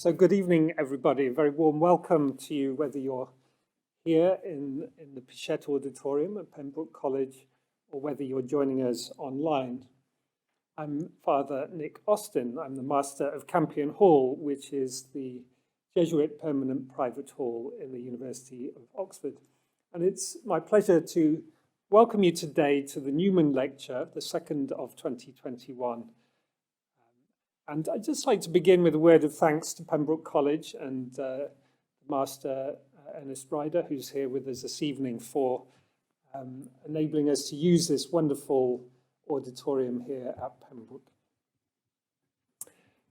So good evening, everybody. A very warm welcome to you, whether you're here in the Pichette Auditorium at Pembroke College or whether you're joining us online. I'm Father Nick Austin. I'm the Master of Campion Hall, which is the Jesuit permanent private hall in the University of Oxford. And it's my pleasure to welcome you today to the Newman Lecture, the second of 2021. And I'd just like to begin with a word of thanks to Pembroke College and Master Ernest Ryder, who's here with us this evening, for enabling us to use this wonderful auditorium here at Pembroke.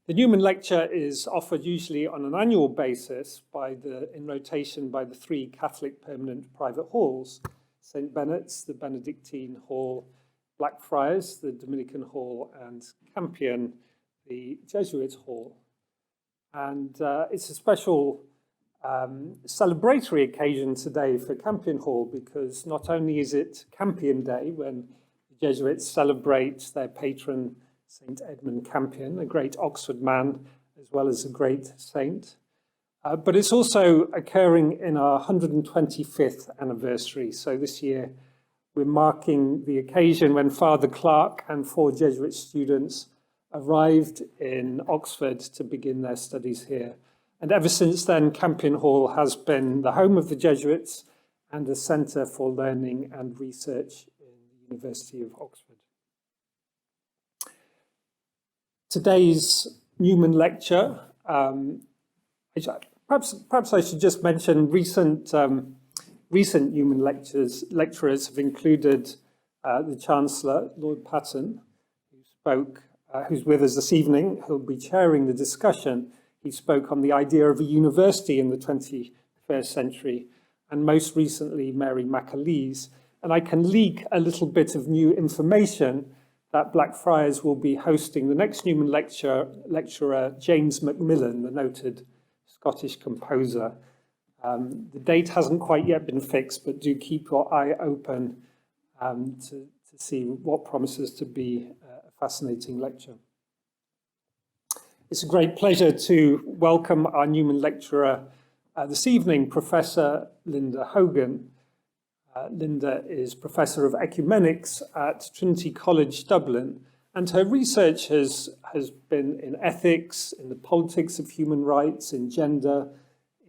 The Newman Lecture is offered usually on an annual basis in rotation by the three Catholic permanent private halls, St. Benet's, the Benedictine Hall, Blackfriars, the Dominican Hall, and Campion, the Jesuit Hall. And it's a special celebratory occasion today for Campion Hall, because not only is it Campion Day, when the Jesuits celebrate their patron, St. Edmund Campion, a great Oxford man, as well as a great saint, but it's also occurring in our 125th anniversary. So this year, we're marking the occasion when Father Clark and 4 Jesuit students arrived in Oxford to begin their studies here. And ever since then, Campion Hall has been the home of the Jesuits and a centre for learning and research in the University of Oxford. Today's Newman Lecture, perhaps I should just mention recent Newman lecturers have included the Chancellor, Lord Patten, who spoke who's with us this evening, who'll be chairing the discussion. He spoke on the idea of a university in the 21st century, and most recently, Mary McAleese. And I can leak a little bit of new information that Blackfriars will be hosting the next Newman lecturer, James Macmillan, the noted Scottish composer. The date hasn't quite yet been fixed, but do keep your eye open to see what promises to be a fascinating lecture. It's a great pleasure to welcome our Newman lecturer this evening, Professor Linda Hogan. Linda is Professor of Ecumenics at Trinity College, Dublin, and her research has been in ethics, in the politics of human rights, in gender,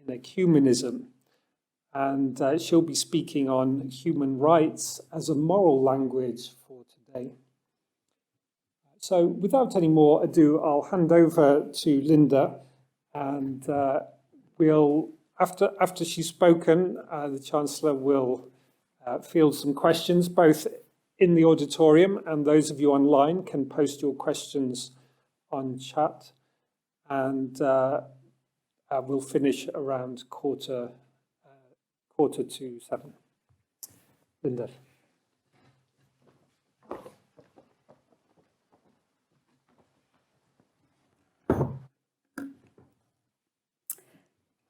in ecumenism. And she'll be speaking on human rights as a moral language for today. So without any more ado, I'll hand over to Linda, and after she's spoken, the Chancellor will field some questions, both in the auditorium, and those of you online can post your questions on chat, and we'll finish around quarter to 7. Linda.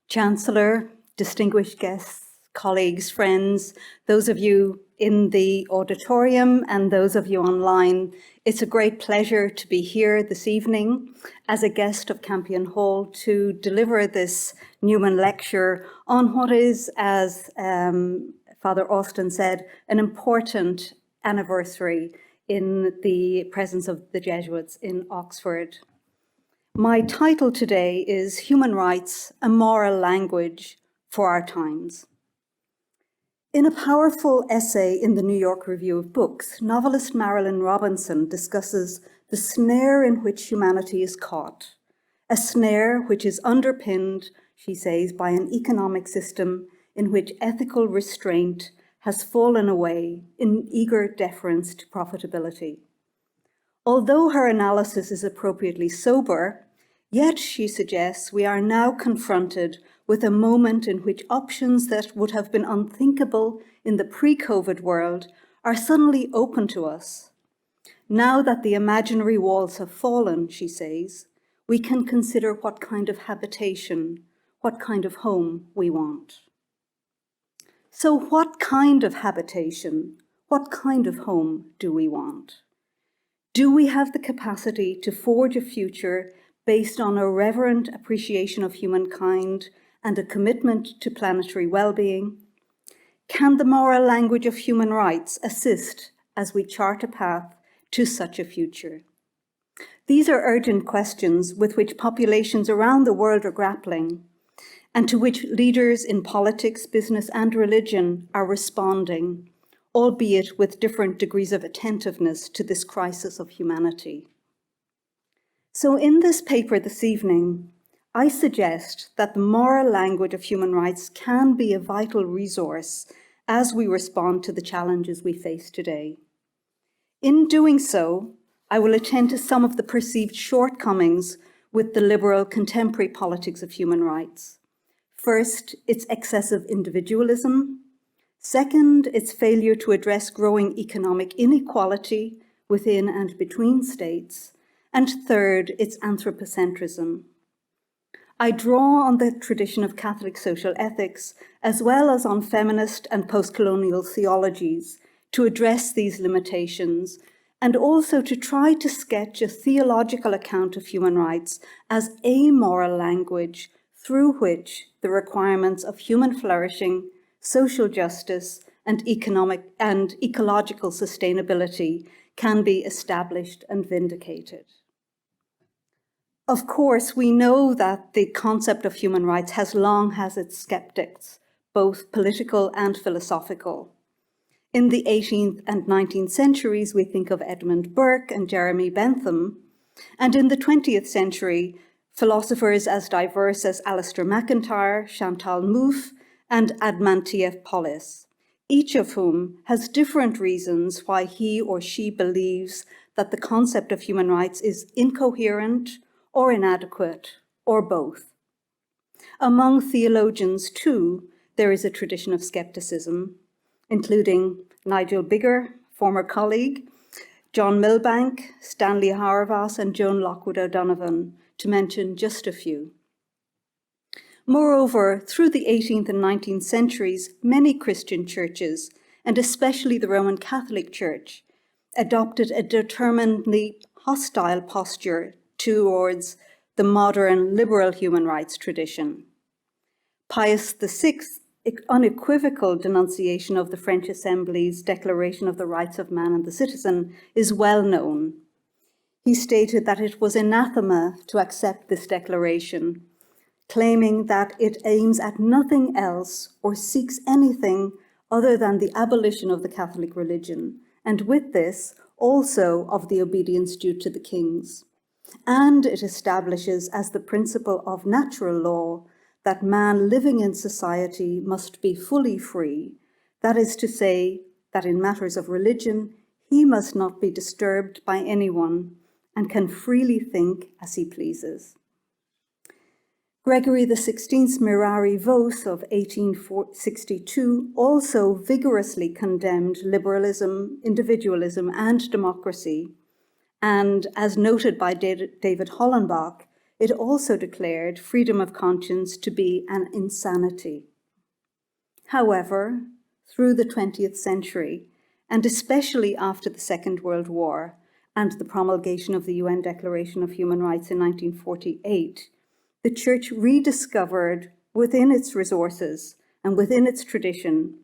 Chancellor, distinguished guests, colleagues, friends, those of you in the auditorium and those of you online, it's a great pleasure to be here this evening as a guest of Campion Hall to deliver this Newman lecture on what is, as Father Austin said, an important anniversary in the presence of the Jesuits in Oxford. My title today is Human Rights, a Moral Language for Our Times. In a powerful essay in the New York Review of Books, novelist Marilynne Robinson discusses the snare in which humanity is caught, a snare which is underpinned, she says, by an economic system in which ethical restraint has fallen away in eager deference to profitability. Although her analysis is appropriately sober, yet, she suggests, we are now confronted with a moment in which options that would have been unthinkable in the pre-COVID world are suddenly open to us. Now that the imaginary walls have fallen, she says, we can consider what kind of habitation, what kind of home we want. So what kind of habitation, what kind of home do we want? Do we have the capacity to forge a future based on a reverent appreciation of humankind and a commitment to planetary well-being? Can the moral language of human rights assist as we chart a path to such a future? These are urgent questions with which populations around the world are grappling, and to which leaders in politics, business, and religion are responding, albeit with different degrees of attentiveness to this crisis of humanity. So in this paper this evening, I suggest that the moral language of human rights can be a vital resource as we respond to the challenges we face today. In doing so, I will attend to some of the perceived shortcomings with the liberal contemporary politics of human rights. First, its excessive individualism. Second, its failure to address growing economic inequality within and between states. And third, its anthropocentrism. I draw on the tradition of Catholic social ethics, as well as on feminist and post-colonial theologies, to address these limitations, and also to try to sketch a theological account of human rights as a moral language through which the requirements of human flourishing, social justice, and economic and ecological sustainability can be established and vindicated. Of course, we know that the concept of human rights has long had its skeptics, both political and philosophical. In the 18th and 19th centuries, we think of Edmund Burke and Jeremy Bentham, and in the 20th century, philosophers as diverse as Alistair MacIntyre, Chantal Mouffe, and Admantiev Polis, each of whom has different reasons why he or she believes that the concept of human rights is incoherent or inadequate, or both. Among theologians, too, there is a tradition of skepticism, including Nigel Biggar, former colleague, John Milbank, Stanley Hauerwas, and Joan Lockwood O'Donovan, to mention just a few. Moreover, through the 18th and 19th centuries, many Christian churches, and especially the Roman Catholic Church, adopted a determinedly hostile posture towards the modern liberal human rights tradition. Pius VI's unequivocal denunciation of the French Assembly's Declaration of the Rights of Man and the Citizen is well known. He stated that it was anathema to accept this declaration, claiming that it aims at nothing else or seeks anything other than the abolition of the Catholic religion, and with this also of the obedience due to the kings. And it establishes as the principle of natural law that man living in society must be fully free, that is to say, that in matters of religion, he must not be disturbed by anyone and can freely think as he pleases. Gregory XVI's Mirari Vos of 1862 also vigorously condemned liberalism, individualism, and democracy. And as noted by David Hollenbach, it also declared freedom of conscience to be an insanity. However, through the 20th century, and especially after the Second World War and the promulgation of the UN Declaration of Human Rights in 1948, the Church rediscovered within its resources and within its tradition,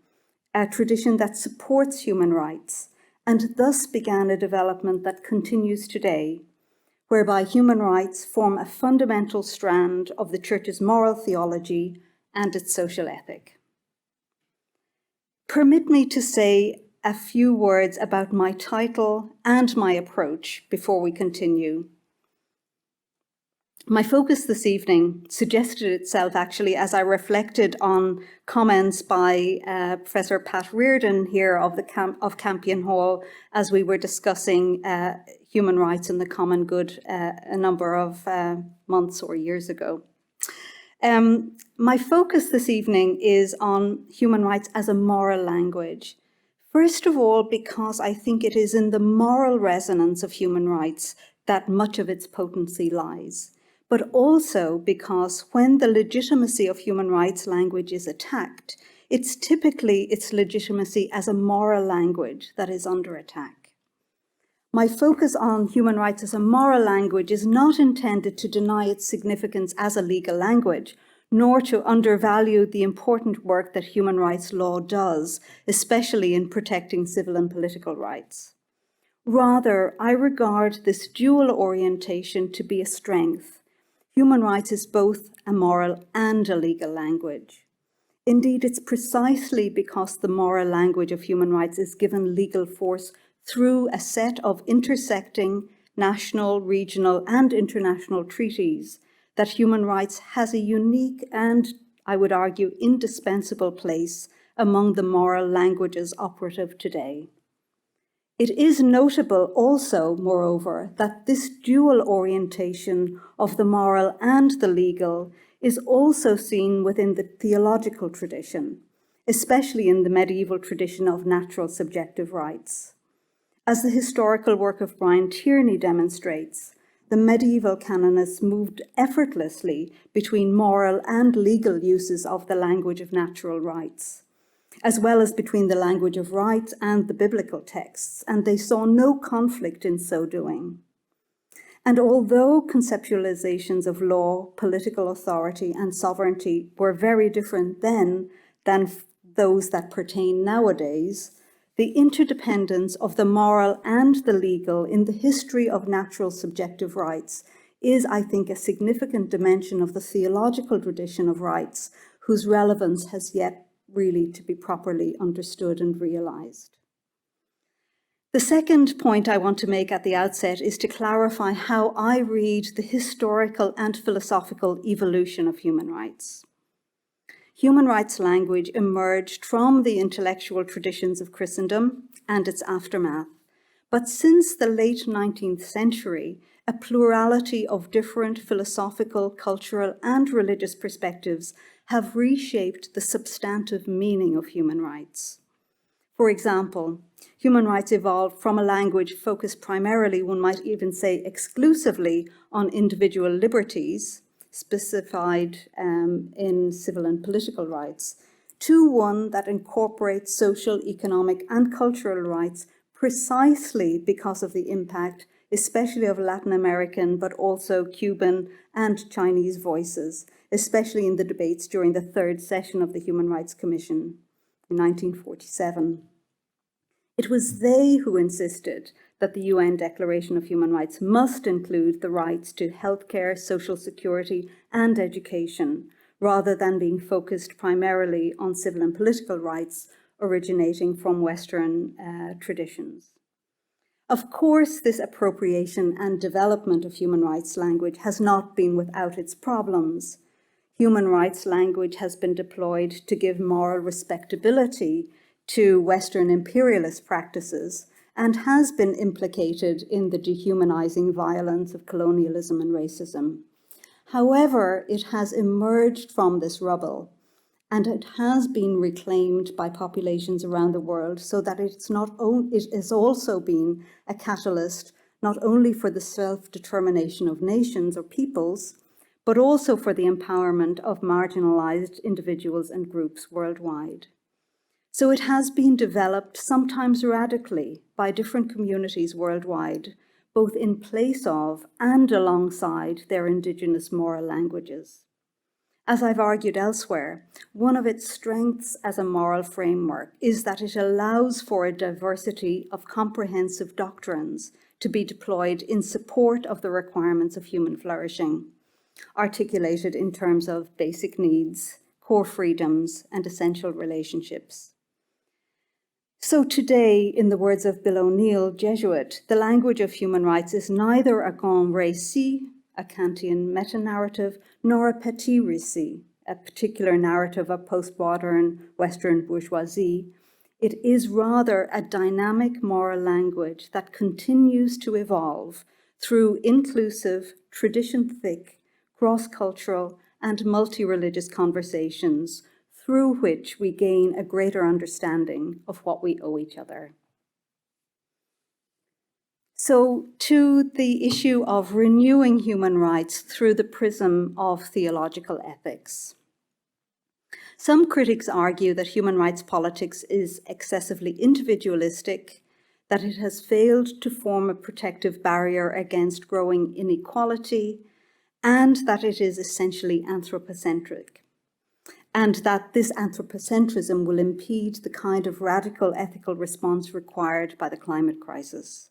a tradition that supports human rights, and thus began a development that continues today, whereby human rights form a fundamental strand of the Church's moral theology and its social ethic. Permit me to say a few words about my title and my approach before we continue. My focus this evening suggested itself actually as I reflected on comments by Professor Pat Reardon here of Campion Hall as we were discussing human rights and the common good a number of months or years ago. My focus this evening is on human rights as a moral language. First of all, because I think it is in the moral resonance of human rights that much of its potency lies. But also because when the legitimacy of human rights language is attacked, it's typically its legitimacy as a moral language that is under attack. My focus on human rights as a moral language is not intended to deny its significance as a legal language, nor to undervalue the important work that human rights law does, especially in protecting civil and political rights. Rather, I regard this dual orientation to be a strength. Human rights is both a moral and a legal language. Indeed, it's precisely because the moral language of human rights is given legal force through a set of intersecting national, regional, and international treaties that human rights has a unique and, I would argue, indispensable place among the moral languages operative today. It is notable also, moreover, that this dual orientation of the moral and the legal is also seen within the theological tradition, especially in the medieval tradition of natural subjective rights. As the historical work of Brian Tierney demonstrates, the medieval canonists moved effortlessly between moral and legal uses of the language of natural rights, as well as between the language of rights and the biblical texts, and they saw no conflict in so doing. And although conceptualizations of law, political authority, and sovereignty were very different then than those that pertain nowadays, the interdependence of the moral and the legal in the history of natural subjective rights is, I think, a significant dimension of the theological tradition of rights, whose relevance has yet really to be properly understood and realized. The second point I want to make at the outset is to clarify how I read the historical and philosophical evolution of human rights. Human rights language emerged from the intellectual traditions of Christendom and its aftermath, but since the late 19th century, a plurality of different philosophical, cultural, and religious perspectives have reshaped the substantive meaning of human rights. For example, human rights evolved from a language focused primarily, one might even say exclusively, on individual liberties, specified in civil and political rights, to one that incorporates social, economic, and cultural rights precisely because of the impact, especially of Latin American, but also Cuban and Chinese voices, especially in the debates during the third session of the Human Rights Commission in 1947. It was they who insisted that the UN Declaration of Human Rights must include the rights to healthcare, social security, and education, rather than being focused primarily on civil and political rights originating from Western traditions. Of course, this appropriation and development of human rights language has not been without its problems. Human rights language has been deployed to give moral respectability to Western imperialist practices and has been implicated in the dehumanizing violence of colonialism and racism. However, it has emerged from this rubble, and it has been reclaimed by populations around the world so that it has also been a catalyst not only for the self-determination of nations or peoples, but also for the empowerment of marginalized individuals and groups worldwide. So it has been developed, sometimes radically, by different communities worldwide, both in place of and alongside their indigenous moral languages. As I've argued elsewhere, one of its strengths as a moral framework is that it allows for a diversity of comprehensive doctrines to be deployed in support of the requirements of human flourishing, articulated in terms of basic needs, core freedoms, and essential relationships. So today, in the words of Bill O'Neill, Jesuit, the language of human rights is neither a grand récit, a Kantian meta-narrative, nor a petit récit, a particular narrative of post-modern Western bourgeoisie. It is rather a dynamic moral language that continues to evolve through inclusive, tradition-thick, cross-cultural, and multi-religious conversations, through which we gain a greater understanding of what we owe each other. So, to the issue of renewing human rights through the prism of theological ethics. Some critics argue that human rights politics is excessively individualistic, that it has failed to form a protective barrier against growing inequality, and that it is essentially anthropocentric, and that this anthropocentrism will impede the kind of radical ethical response required by the climate crisis.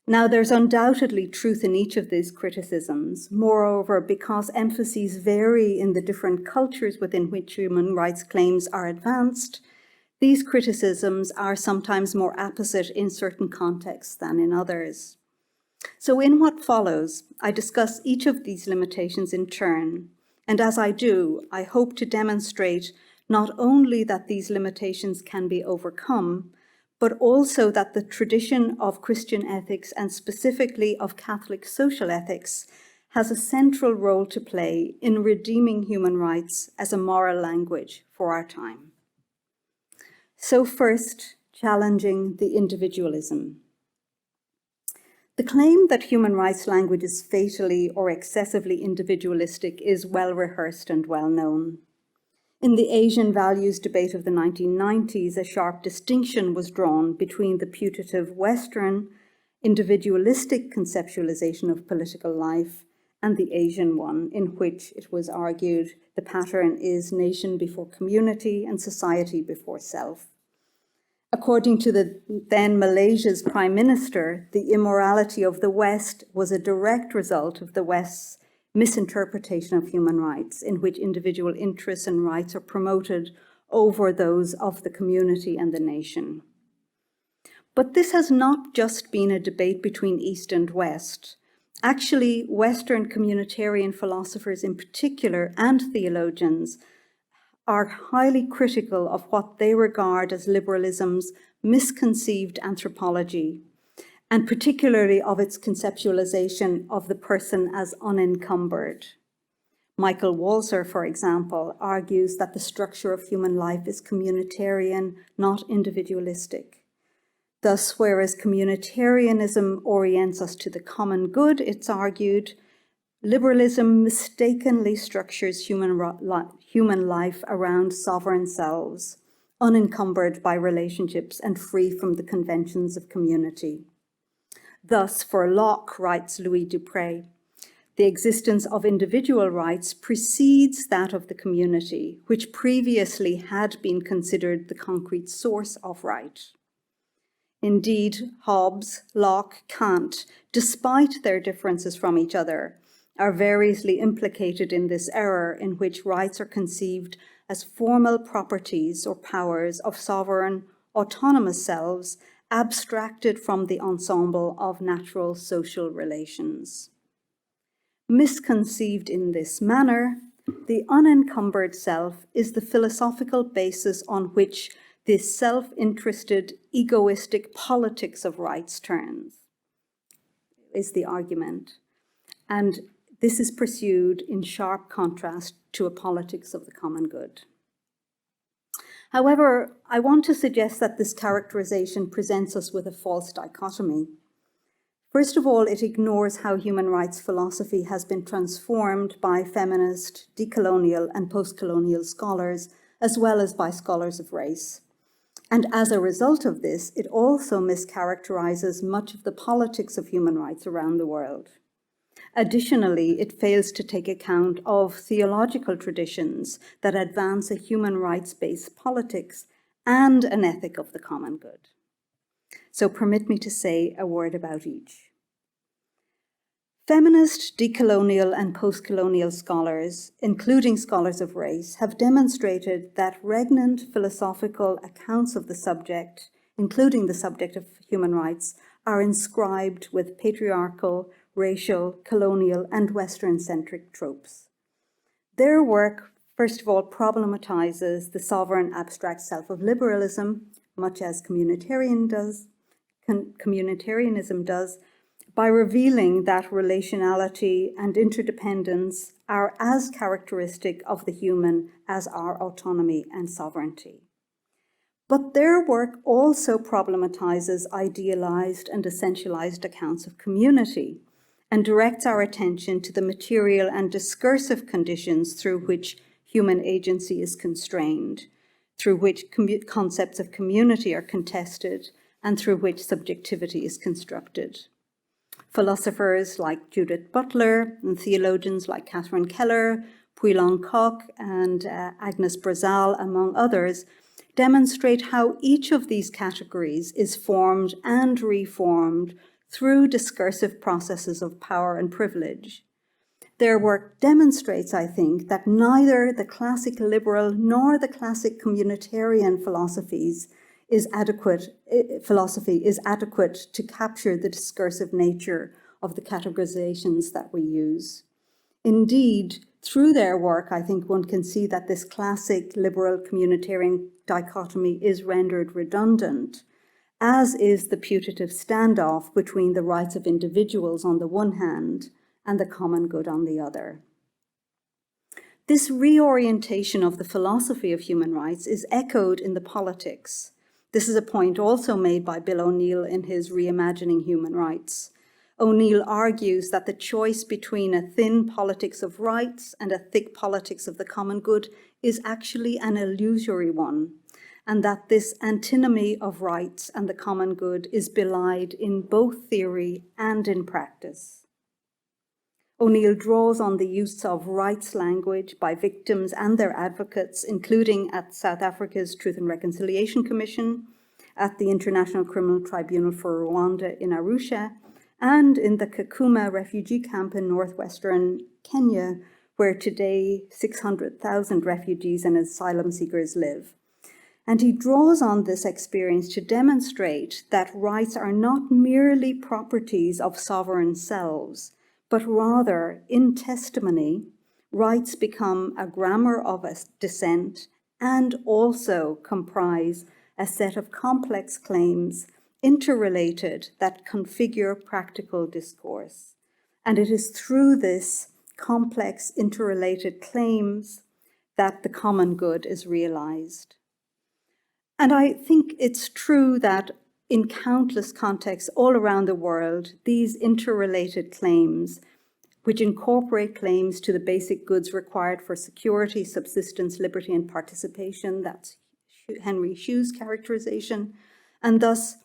Now, there's undoubtedly truth in each of these criticisms. Moreover, because emphases vary in the different cultures within which human rights claims are advanced, these criticisms are sometimes more apposite in certain contexts than in others. So in what follows, I discuss each of these limitations in turn, and as I do, I hope to demonstrate not only that these limitations can be overcome, but also that the tradition of Christian ethics, and specifically of Catholic social ethics, has a central role to play in redeeming human rights as a moral language for our time. So first, challenging the individualism. The claim that human rights language is fatally or excessively individualistic is well rehearsed and well known. In the Asian values debate of the 1990s, a sharp distinction was drawn between the putative Western individualistic conceptualization of political life and the Asian one, in which it was argued the pattern is nation before community and society before self. According to the then Malaysia's Prime Minister, the immorality of the West was a direct result of the West's misinterpretation of human rights, in which individual interests and rights are promoted over those of the community and the nation. But this has not just been a debate between East and West. Actually, Western communitarian philosophers in particular, and theologians, are highly critical of what they regard as liberalism's misconceived anthropology, and particularly of its conceptualization of the person as unencumbered. Michael Walzer, for example, argues that the structure of human life is communitarian, not individualistic. Thus, whereas communitarianism orients us to the common good, it's argued, liberalism mistakenly structures human life around sovereign selves, unencumbered by relationships and free from the conventions of community. Thus, for Locke, writes Louis Dupré, the existence of individual rights precedes that of the community, which previously had been considered the concrete source of right. Indeed, Hobbes, Locke, Kant, despite their differences from each other, are variously implicated in this error in which rights are conceived as formal properties or powers of sovereign, autonomous selves abstracted from the ensemble of natural social relations. Misconceived in this manner, the unencumbered self is the philosophical basis on which this self-interested, egoistic politics of rights turns, is the argument. And this is pursued in sharp contrast to a politics of the common good. However, I want to suggest that this characterization presents us with a false dichotomy. First of all, it ignores how human rights philosophy has been transformed by feminist, decolonial, and post-colonial scholars, as well as by scholars of race. And as a result of this, it also mischaracterizes much of the politics of human rights around the world. Additionally, it fails to take account of theological traditions that advance a human rights-based politics and an ethic of the common good. So permit me to say a word about each. Feminist, decolonial, and post-colonial scholars, including scholars of race, have demonstrated that regnant philosophical accounts of the subject, including the subject of human rights, are inscribed with patriarchal, racial, colonial, and Western-centric tropes. Their work, first of all, problematizes the sovereign abstract self of liberalism, much as communitarianism does, by revealing that relationality and interdependence are as characteristic of the human as are autonomy and sovereignty. But their work also problematizes idealized and essentialized accounts of community, and directs our attention to the material and discursive conditions through which human agency is constrained, through which concepts of community are contested, and through which subjectivity is constructed. Philosophers like Judith Butler and theologians like Catherine Keller, Puilong Kok, and Agnes Brazal, among others, demonstrate how each of these categories is formed and reformed through discursive processes of power and privilege. Their work demonstrates, I think, that neither the classic liberal nor the classic communitarian philosophy is adequate to capture the discursive nature of the categorizations that we use. Indeed, through their work, I think one can see that this classic liberal communitarian dichotomy is rendered redundant, as is the putative standoff between the rights of individuals on the one hand and the common good on the other. This reorientation of the philosophy of human rights is echoed in the politics. This is a point also made by Bill O'Neill in his Reimagining Human Rights. O'Neill argues that the choice between a thin politics of rights and a thick politics of the common good is actually an illusory one, and that this antinomy of rights and the common good is belied in both theory and in practice. O'Neill draws on the use of rights language by victims and their advocates, including at South Africa's Truth and Reconciliation Commission, at the International Criminal Tribunal for Rwanda in Arusha, and in the Kakuma refugee camp in northwestern Kenya, where today 600,000 refugees and asylum seekers live. And he draws on this experience to demonstrate that rights are not merely properties of sovereign selves, but rather, in testimony, rights become a grammar of dissent and also comprise a set of complex claims, interrelated, that configure practical discourse. And it is through this complex, interrelated claims that the common good is realized. And I think it's true that in countless contexts all around the world, these interrelated claims, which incorporate claims to the basic goods required for security, subsistence, liberty, and participation, that's Henry Hugh's characterization, and thus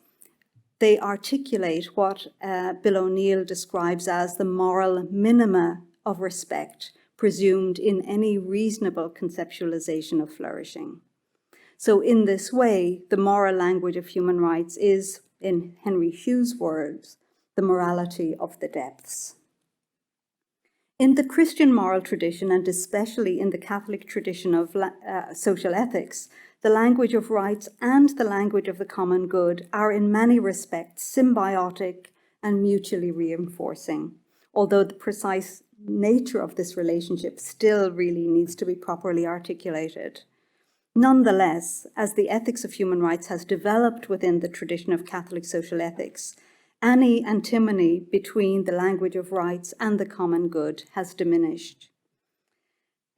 they articulate what Bill O'Neill describes as the moral minima of respect presumed in any reasonable conceptualization of flourishing. So in this way, the moral language of human rights is, in Henry Hugh's words, the morality of the depths. In the Christian moral tradition, and especially in the Catholic tradition of social ethics, the language of rights and the language of the common good are in many respects symbiotic and mutually reinforcing, although the precise nature of this relationship still really needs to be properly articulated. Nonetheless, as the ethics of human rights has developed within the tradition of Catholic social ethics, any antinomy between the language of rights and the common good has diminished.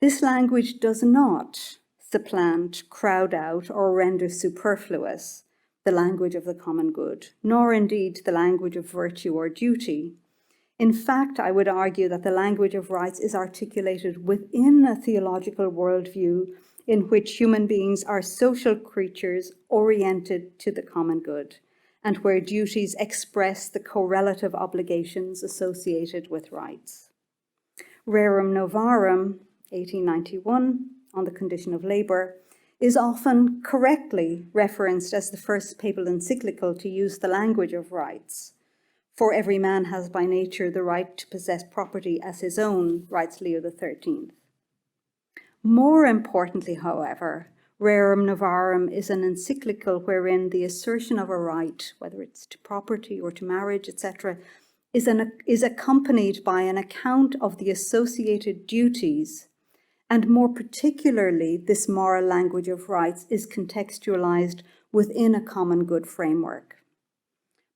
This language does not supplant, crowd out, or render superfluous the language of the common good, nor indeed the language of virtue or duty. In fact, I would argue that the language of rights is articulated within a theological worldview in which human beings are social creatures oriented to the common good, and where duties express the correlative obligations associated with rights. Rerum Novarum, 1891, on the condition of labour, is often correctly referenced as the first papal encyclical to use the language of rights. For every man has by nature the right to possess property as his own, writes Leo XIII. More importantly, however, Rerum Novarum is an encyclical wherein the assertion of a right, whether it's to property or to marriage, etc., is accompanied by an account of the associated duties, and more particularly, this moral language of rights is contextualized within a common good framework.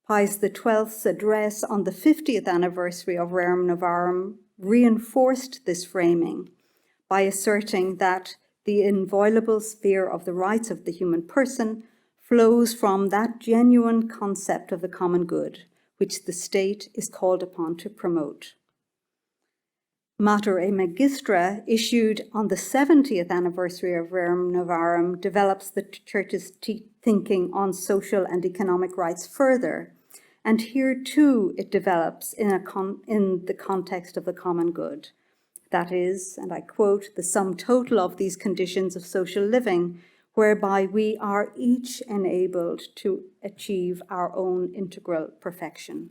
Pius XII's address on the 50th anniversary of Rerum Novarum reinforced this framing by asserting that the inviolable sphere of the rights of the human person flows from that genuine concept of the common good, which the state is called upon to promote. Mater e Magistra, issued on the 70th anniversary of Rerum Novarum, develops the Church's thinking on social and economic rights further. And here too it develops in the context of the common good. That is, and I quote, the sum total of these conditions of social living, whereby we are each enabled to achieve our own integral perfection.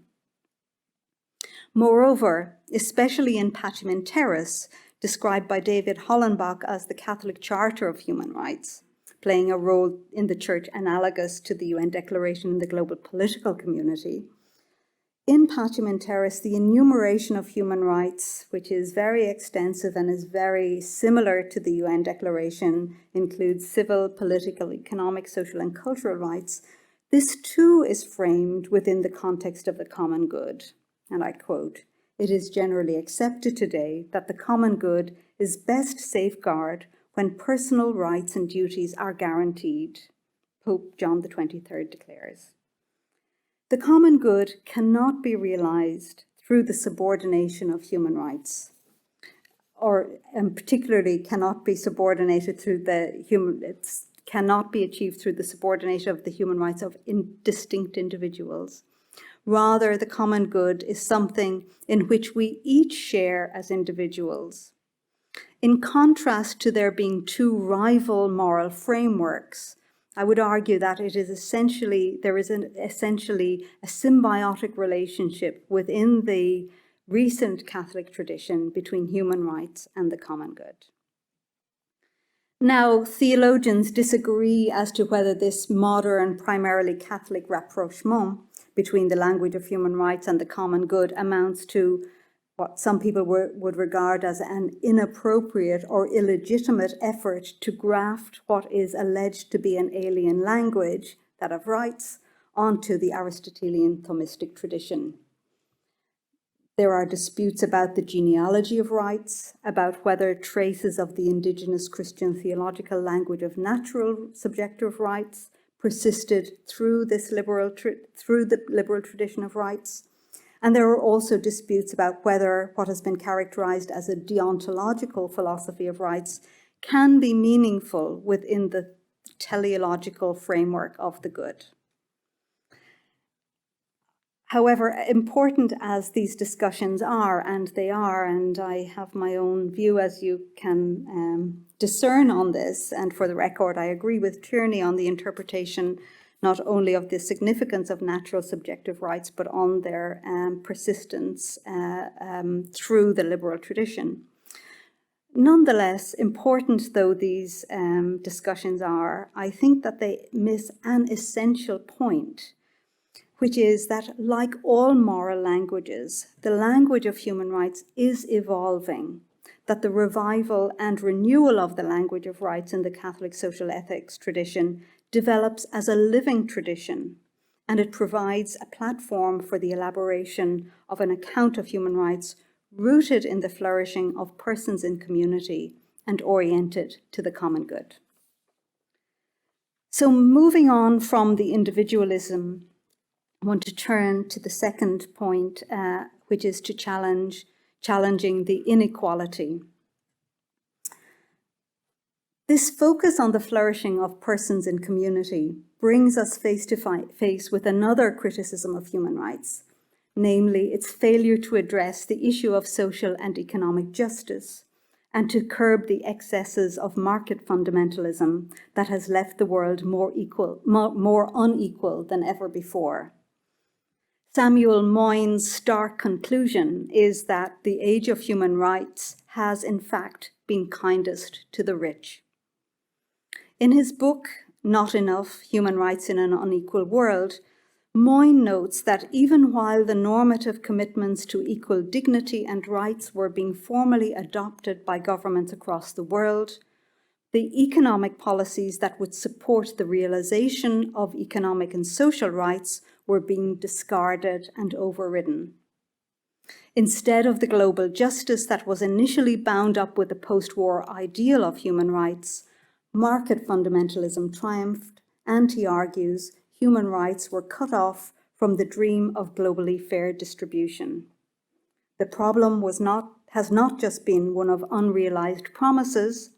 Moreover, especially in Patten Terrace, described by David Hollenbach as the Catholic Charter of Human Rights, playing a role in the Church analogous to the UN Declaration in the global political community, in Patten Terrace, the enumeration of human rights, which is very extensive and is very similar to the UN Declaration, includes civil, political, economic, social, and cultural rights. This too is framed within the context of the common good. And I quote, "It is generally accepted today that the common good is best safeguarded when personal rights and duties are guaranteed," Pope John XXIII declares. The common good cannot be realized through the subordination of human rights, and particularly cannot be subordinated through cannot be achieved through the subordination of the human rights of distinct individuals. Rather, the common good is something in which we each share as individuals. In contrast to there being two rival moral frameworks, I would argue that there is essentially a symbiotic relationship within the recent Catholic tradition between human rights and the common good. Now, theologians disagree as to whether this modern, primarily Catholic rapprochement between the language of human rights and the common good amounts to what some people would regard as an inappropriate or illegitimate effort to graft what is alleged to be an alien language, that of rights, onto the Aristotelian Thomistic tradition. There are disputes about the genealogy of rights, about whether traces of the indigenous Christian theological language of natural subjective rights persisted through the liberal tradition of rights. And there are also disputes about whether what has been characterized as a deontological philosophy of rights can be meaningful within the teleological framework of the good. However, important as these discussions are, and I have my own view, as you can discern on this, and for the record, I agree with Trinity on the interpretation not only of the significance of natural subjective rights, but on their persistence through the liberal tradition. Nonetheless, important though these discussions are, I think that they miss an essential point, which is that, like all moral languages, the language of human rights is evolving, that the revival and renewal of the language of rights in the Catholic social ethics tradition develops as a living tradition, and it provides a platform for the elaboration of an account of human rights rooted in the flourishing of persons in community and oriented to the common good. So moving on from the individualism, I want to turn to the second point, which is to challenging the inequality. This focus on the flourishing of persons in community brings us face to face with another criticism of human rights, namely its failure to address the issue of social and economic justice and to curb the excesses of market fundamentalism that has left the world more unequal than ever before. Samuel Moyn's stark conclusion is that the age of human rights has in fact been kindest to the rich. In his book, Not Enough: Human Rights in an Unequal World, Moyn notes that even while the normative commitments to equal dignity and rights were being formally adopted by governments across the world, the economic policies that would support the realization of economic and social rights were being discarded and overridden. Instead of the global justice that was initially bound up with the post-war ideal of human rights, market fundamentalism triumphed, and he argues human rights were cut off from the dream of globally fair distribution. The problem was not has not just been one of unrealized promises,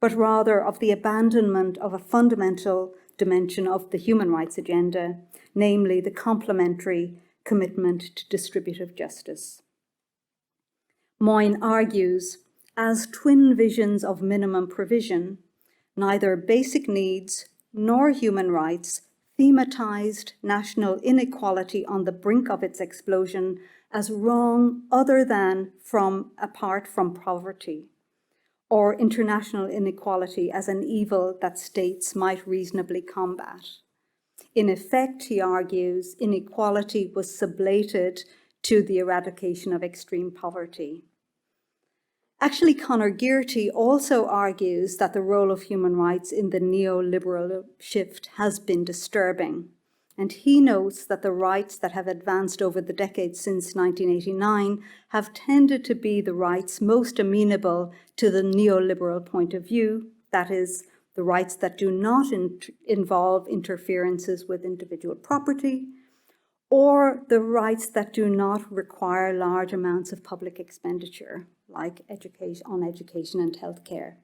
but rather of the abandonment of a fundamental dimension of the human rights agenda, namely the complementary commitment to distributive justice. Moyne argues, as twin visions of minimum provision, neither basic needs nor human rights thematized national inequality on the brink of its explosion as wrong other than apart from poverty, or international inequality as an evil that states might reasonably combat. In effect, he argues, inequality was sublated to the eradication of extreme poverty. Actually, Conor Gearty also argues that the role of human rights in the neoliberal shift has been disturbing. And he notes that the rights that have advanced over the decades since 1989 have tended to be the rights most amenable to the neoliberal point of view, that is, the rights that do not involve interferences with individual property, or the rights that do not require large amounts of public expenditure, like on education and healthcare.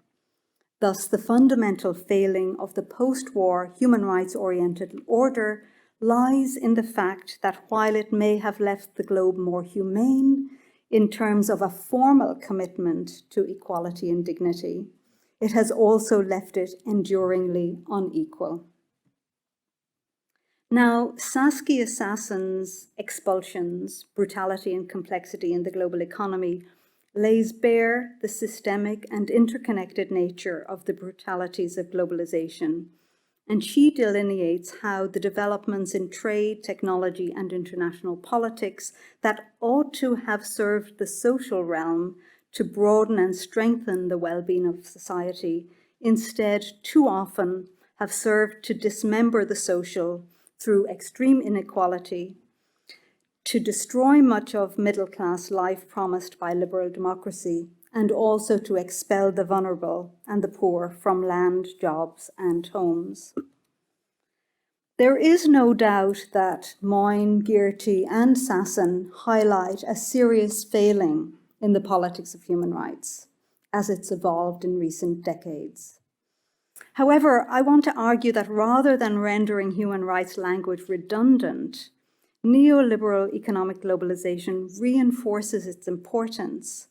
Thus, the fundamental failing of the post-war human rights-oriented order lies in the fact that while it may have left the globe more humane in terms of a formal commitment to equality and dignity, it has also left it enduringly unequal. Now, Saskia Sassen's Expulsions, Brutality and Complexity in the Global Economy lays bare the systemic and interconnected nature of the brutalities of globalization, and she delineates how the developments in trade, technology, and international politics that ought to have served the social realm to broaden and strengthen the well-being of society, instead too often have served to dismember the social through extreme inequality, to destroy much of middle-class life promised by liberal democracy, and also to expel the vulnerable and the poor from land, jobs, and homes. There is no doubt that Moyne, Gearty, and Sassen highlight a serious failing in the politics of human rights as it's evolved in recent decades. However, I want to argue that rather than rendering human rights language redundant, neoliberal economic globalization reinforces its importance.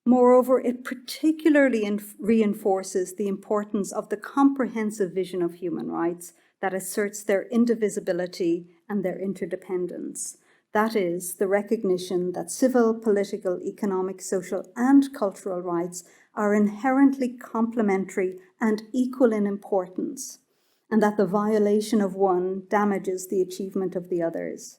Moreover, it particularly reinforces the importance of the comprehensive vision of human rights that asserts their indivisibility and their interdependence. That is, the recognition that civil, political, economic, social, and cultural rights are inherently complementary and equal in importance, and that the violation of one damages the achievement of the others.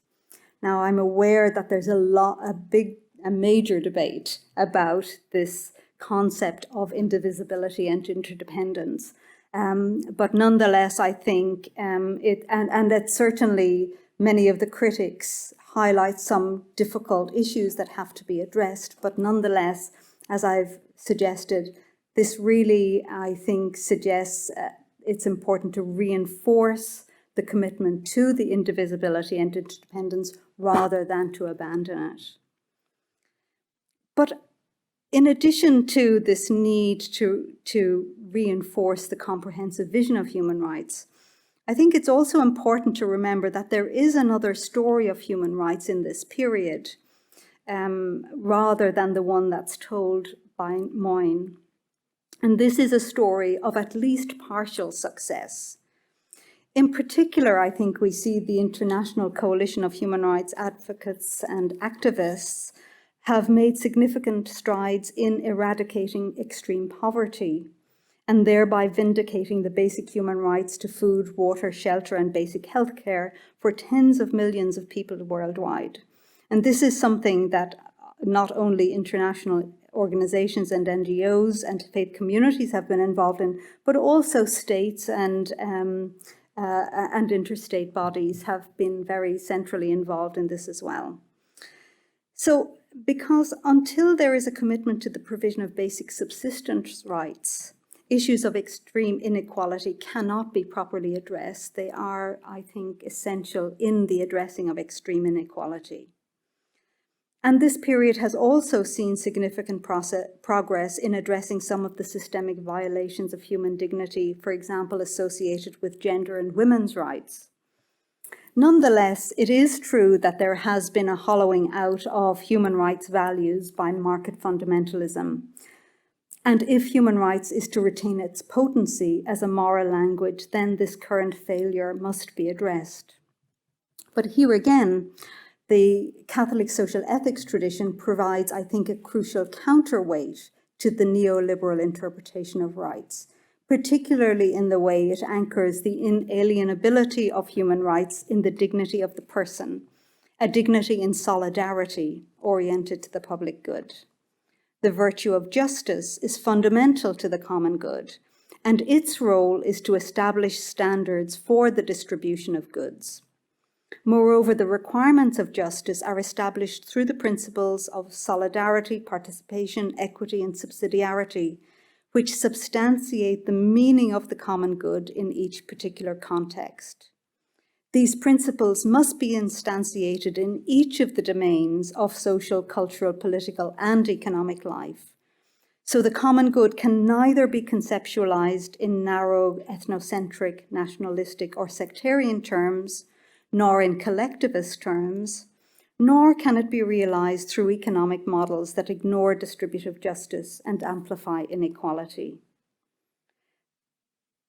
Now, I'm aware that there's a major debate about this concept of indivisibility and interdependence. But nonetheless, I think that certainly many of the critics highlight some difficult issues that have to be addressed. But nonetheless, as I've suggested, this really, I think, suggests it's important to reinforce the commitment to the indivisibility and interdependence rather than to abandon it. But in addition to this need to reinforce the comprehensive vision of human rights, I think it's also important to remember that there is another story of human rights in this period, rather than the one that's told by Moyne. And this is a story of at least partial success. In particular, I think we see the International Coalition of Human Rights Advocates and Activists have made significant strides in eradicating extreme poverty and thereby vindicating the basic human rights to food, water, shelter, and basic health care for tens of millions of people worldwide. And this is something that not only international organizations and NGOs and faith communities have been involved in, but also states and interstate bodies have been very centrally involved in this as well. So, because until there is a commitment to the provision of basic subsistence rights, issues of extreme inequality cannot be properly addressed. They are, I think, essential in the addressing of extreme inequality. And this period has also seen significant progress in addressing some of the systemic violations of human dignity, for example, associated with gender and women's rights. Nonetheless, it is true that there has been a hollowing out of human rights values by market fundamentalism. And if human rights is to retain its potency as a moral language, then this current failure must be addressed. But here again, the Catholic social ethics tradition provides, I think, a crucial counterweight to the neoliberal interpretation of rights, particularly in the way it anchors the inalienability of human rights in the dignity of the person, a dignity in solidarity oriented to the public good. The virtue of justice is fundamental to the common good, and its role is to establish standards for the distribution of goods. Moreover, the requirements of justice are established through the principles of solidarity, participation, equity, and subsidiarity, which substantiate the meaning of the common good in each particular context. These principles must be instantiated in each of the domains of social, cultural, political, and economic life. So the common good can neither be conceptualized in narrow, ethnocentric, nationalistic, or sectarian terms, nor in collectivist terms, nor can it be realized through economic models that ignore distributive justice and amplify inequality.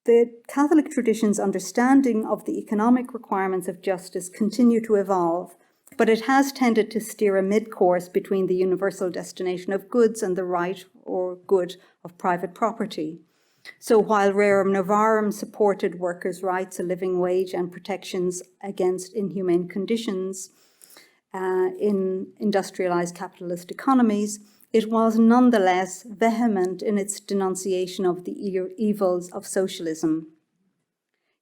The Catholic tradition's understanding of the economic requirements of justice continue to evolve, but it has tended to steer a mid-course between the universal destination of goods and the right or good of private property. So while Rerum Novarum supported workers' rights, a living wage, and protections against inhumane conditions in industrialized capitalist economies, it was nonetheless vehement in its denunciation of the evils of socialism.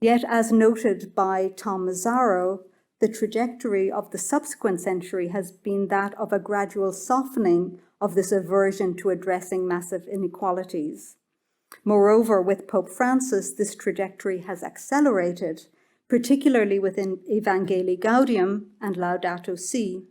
Yet, as noted by Tom Mazzaro, the trajectory of the subsequent century has been that of a gradual softening of this aversion to addressing massive inequalities. Moreover, with Pope Francis, this trajectory has accelerated, particularly within Evangelii Gaudium and Laudato Si.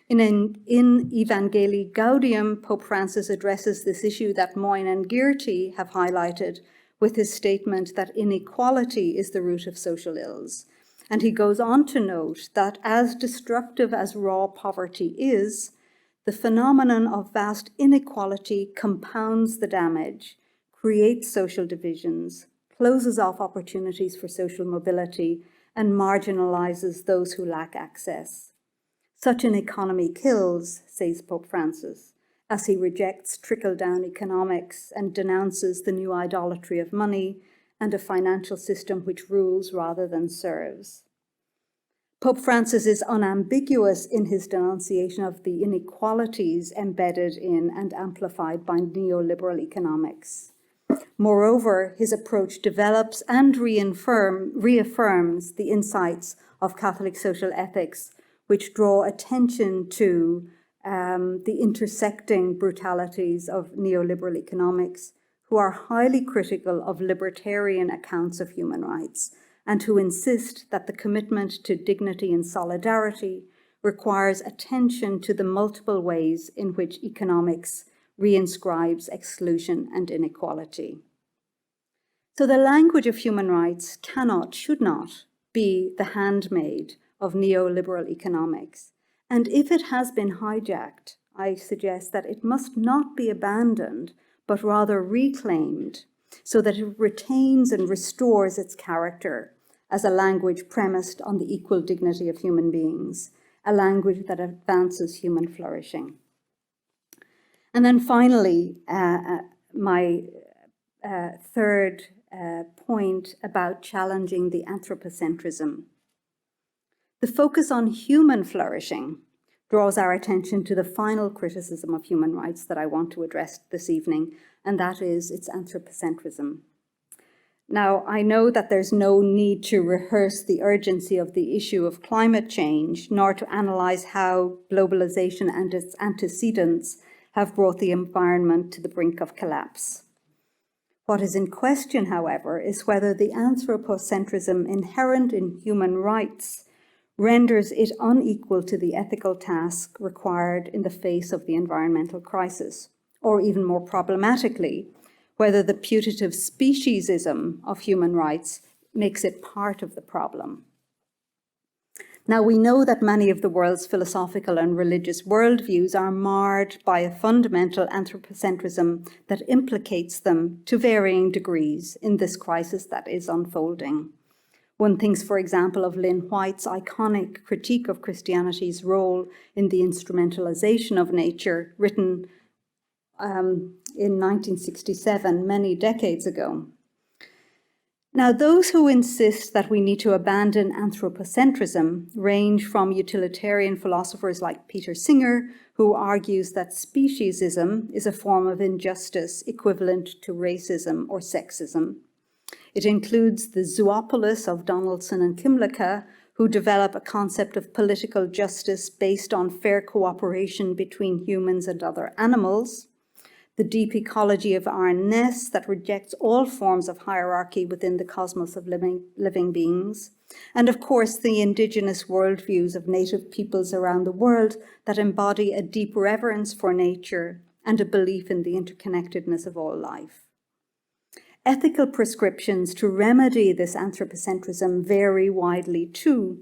In Evangelii Gaudium, Pope Francis addresses this issue that Moyne and Girty have highlighted with his statement that inequality is the root of social ills. And he goes on to note that as destructive as raw poverty is, the phenomenon of vast inequality compounds the damage, creates social divisions, closes off opportunities for social mobility, and marginalizes those who lack access. Such an economy kills, says Pope Francis, as he rejects trickle-down economics and denounces the new idolatry of money and a financial system which rules rather than serves. Pope Francis is unambiguous in his denunciation of the inequalities embedded in and amplified by neoliberal economics. Moreover, his approach develops and reaffirms the insights of Catholic social ethics, which draw attention to the intersecting brutalities of neoliberal economics, who are highly critical of libertarian accounts of human rights, and who insist that the commitment to dignity and solidarity requires attention to the multiple ways in which economics reinscribes exclusion and inequality. So the language of human rights cannot, should not, be the handmaid of neoliberal economics. And if it has been hijacked, I suggest that it must not be abandoned, but rather reclaimed, so that it retains and restores its character as a language premised on the equal dignity of human beings, a language that advances human flourishing. And then finally, my third point about challenging the anthropocentrism. The focus on human flourishing draws our attention to the final criticism of human rights that I want to address this evening, and that is its anthropocentrism. Now, I know that there's no need to rehearse the urgency of the issue of climate change, nor to analyze how globalization and its antecedents have brought the environment to the brink of collapse. What is in question, however, is whether the anthropocentrism inherent in human rights renders it unequal to the ethical task required in the face of the environmental crisis, or even more problematically, whether the putative speciesism of human rights makes it part of the problem. Now, we know that many of the world's philosophical and religious worldviews are marred by a fundamental anthropocentrism that implicates them to varying degrees in this crisis that is unfolding. One thinks, for example, of Lynn White's iconic critique of Christianity's role in the instrumentalization of nature, written in 1967, many decades ago. Now, those who insist that we need to abandon anthropocentrism range from utilitarian philosophers like Peter Singer, who argues that speciesism is a form of injustice equivalent to racism or sexism. It includes the zoopolis of Donaldson and Kimlicka, who develop a concept of political justice based on fair cooperation between humans and other animals, the deep ecology of Aaron Ness that rejects all forms of hierarchy within the cosmos of living beings, and of course the indigenous worldviews of native peoples around the world that embody a deep reverence for nature and a belief in the interconnectedness of all life. Ethical prescriptions to remedy this anthropocentrism vary widely too.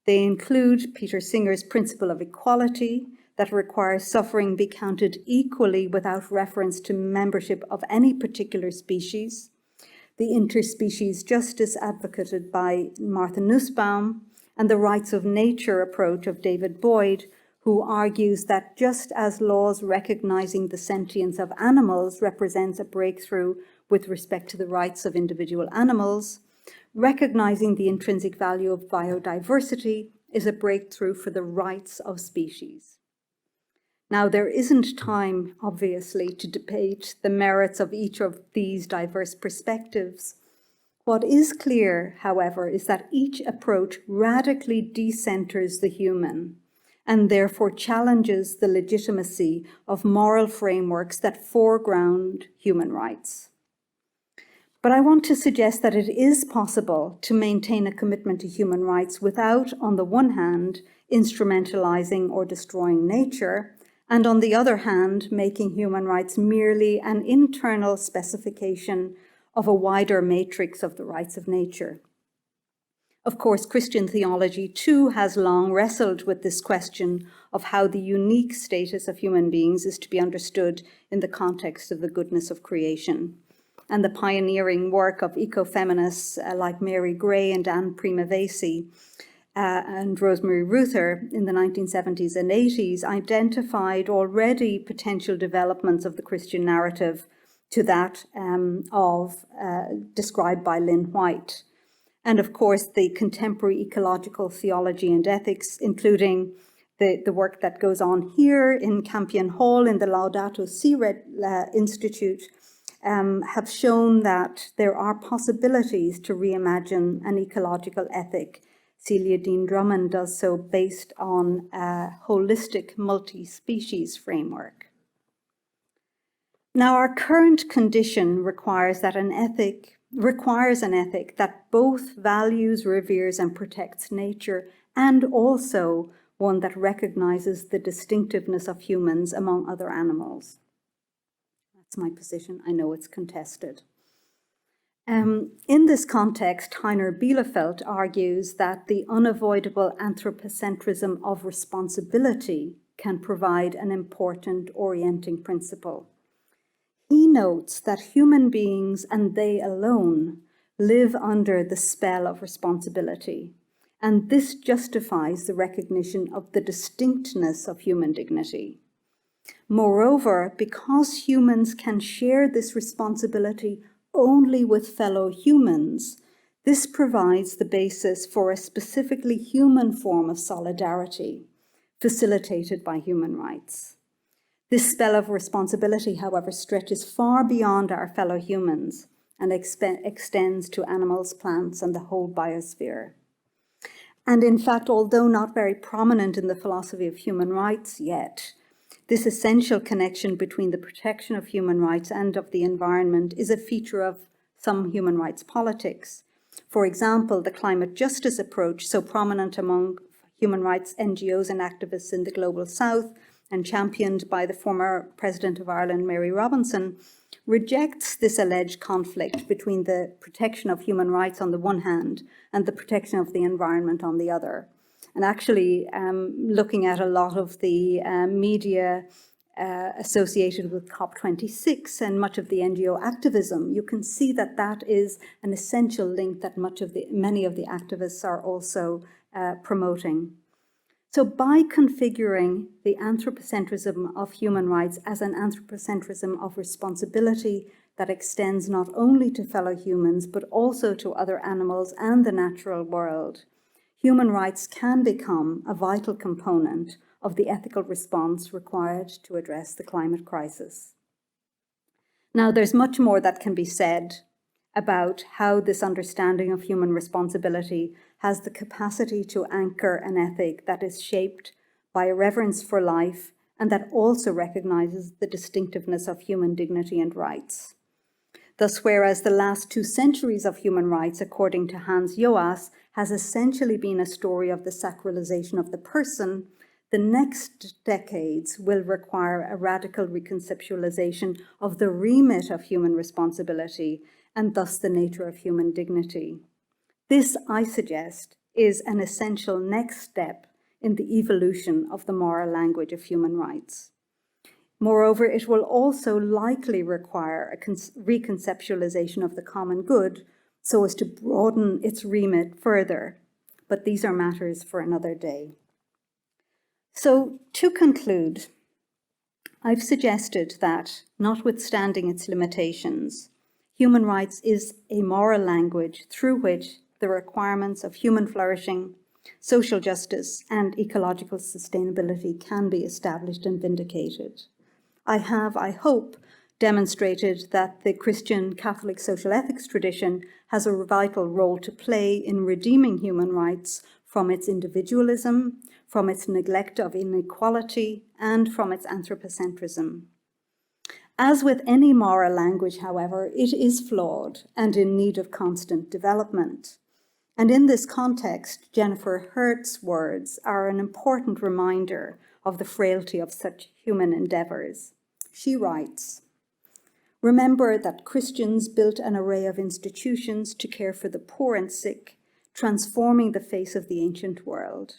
They include Peter Singer's principle of equality, that requires suffering be counted equally without reference to membership of any particular species, the interspecies justice advocated by Martha Nussbaum, and the rights of nature approach of David Boyd, who argues that just as laws recognizing the sentience of animals represents a breakthrough with respect to the rights of individual animals, recognizing the intrinsic value of biodiversity is a breakthrough for the rights of species. Now, there isn't time, obviously, to debate the merits of each of these diverse perspectives. What is clear, however, is that each approach radically decenters the human and therefore challenges the legitimacy of moral frameworks that foreground human rights. But I want to suggest that it is possible to maintain a commitment to human rights without, on the one hand, instrumentalizing or destroying nature, and on the other hand, making human rights merely an internal specification of a wider matrix of the rights of nature. Of course, Christian theology too has long wrestled with this question of how the unique status of human beings is to be understood in the context of the goodness of creation. And the pioneering work of ecofeminists like Mary Gray and Anne Primavesi and Rosemary Ruther in the 1970s and 80s identified already potential developments of the Christian narrative to that described by Lynn White. And of course, the contemporary ecological theology and ethics, including the work that goes on here in Campion Hall in the Laudato Si Institute, have shown that there are possibilities to reimagine an ecological ethic. Celia Dean Drummond does so based on a holistic multi-species framework. Now, our current condition requires an ethic that both values, reveres, and protects nature, and also one that recognizes the distinctiveness of humans among other animals. That's my position. I know it's contested. In this context, Heiner Bielefeld argues that the unavoidable anthropocentrism of responsibility can provide an important orienting principle. He notes that human beings, and they alone, live under the spell of responsibility, and this justifies the recognition of the distinctness of human dignity. Moreover, because humans can share this responsibility only with fellow humans, this provides the basis for a specifically human form of solidarity, facilitated by human rights. This spell of responsibility, however, stretches far beyond our fellow humans and extends to animals, plants, and the whole biosphere. And in fact, although not very prominent in the philosophy of human rights yet, this essential connection between the protection of human rights and of the environment is a feature of some human rights politics. For example, the climate justice approach, so prominent among human rights NGOs and activists in the Global South, and championed by the former President of Ireland, Mary Robinson, rejects this alleged conflict between the protection of human rights on the one hand and the protection of the environment on the other. And actually, looking at a lot of the media associated with COP26 and much of the NGO activism, you can see that that is an essential link that many of the activists are also promoting. So by configuring the anthropocentrism of human rights as an anthropocentrism of responsibility that extends not only to fellow humans, but also to other animals and the natural world, human rights can become a vital component of the ethical response required to address the climate crisis. Now, there's much more that can be said about how this understanding of human responsibility has the capacity to anchor an ethic that is shaped by a reverence for life and that also recognizes the distinctiveness of human dignity and rights. Thus, whereas the last 2 centuries of human rights, according to Hans Joas, has essentially been a story of the sacralization of the person, the next decades will require a radical reconceptualization of the remit of human responsibility and thus the nature of human dignity. This, I suggest, is an essential next step in the evolution of the moral language of human rights. Moreover, it will also likely require a reconceptualization of the common good so as to broaden its remit further, but these are matters for another day. So, to conclude, I've suggested that, notwithstanding its limitations, human rights is a moral language through which the requirements of human flourishing, social justice, and ecological sustainability can be established and vindicated. I have, I hope, demonstrated that the Christian Catholic social ethics tradition has a vital role to play in redeeming human rights from its individualism, from its neglect of inequality, and from its anthropocentrism. As with any moral language, however, it is flawed and in need of constant development. And in this context, Jennifer Hurt's words are an important reminder of the frailty of such human endeavors. She writes, "Remember that Christians built an array of institutions to care for the poor and sick, transforming the face of the ancient world.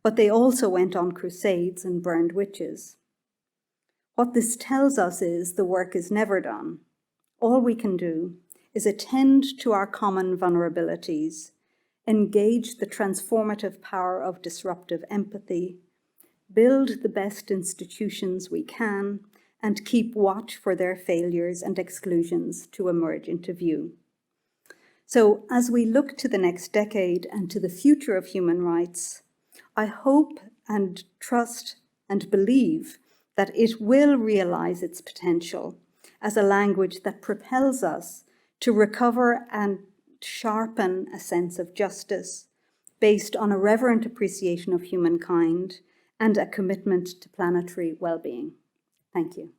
But they also went on crusades and burned witches. What this tells us is the work is never done. All we can do is attend to our common vulnerabilities, engage the transformative power of disruptive empathy, build the best institutions we can, and keep watch for their failures and exclusions to emerge into view." So as we look to the next decade and to the future of human rights, I hope and trust and believe that it will realize its potential as a language that propels us to recover and sharpen a sense of justice based on a reverent appreciation of humankind and a commitment to planetary well-being. Thank you.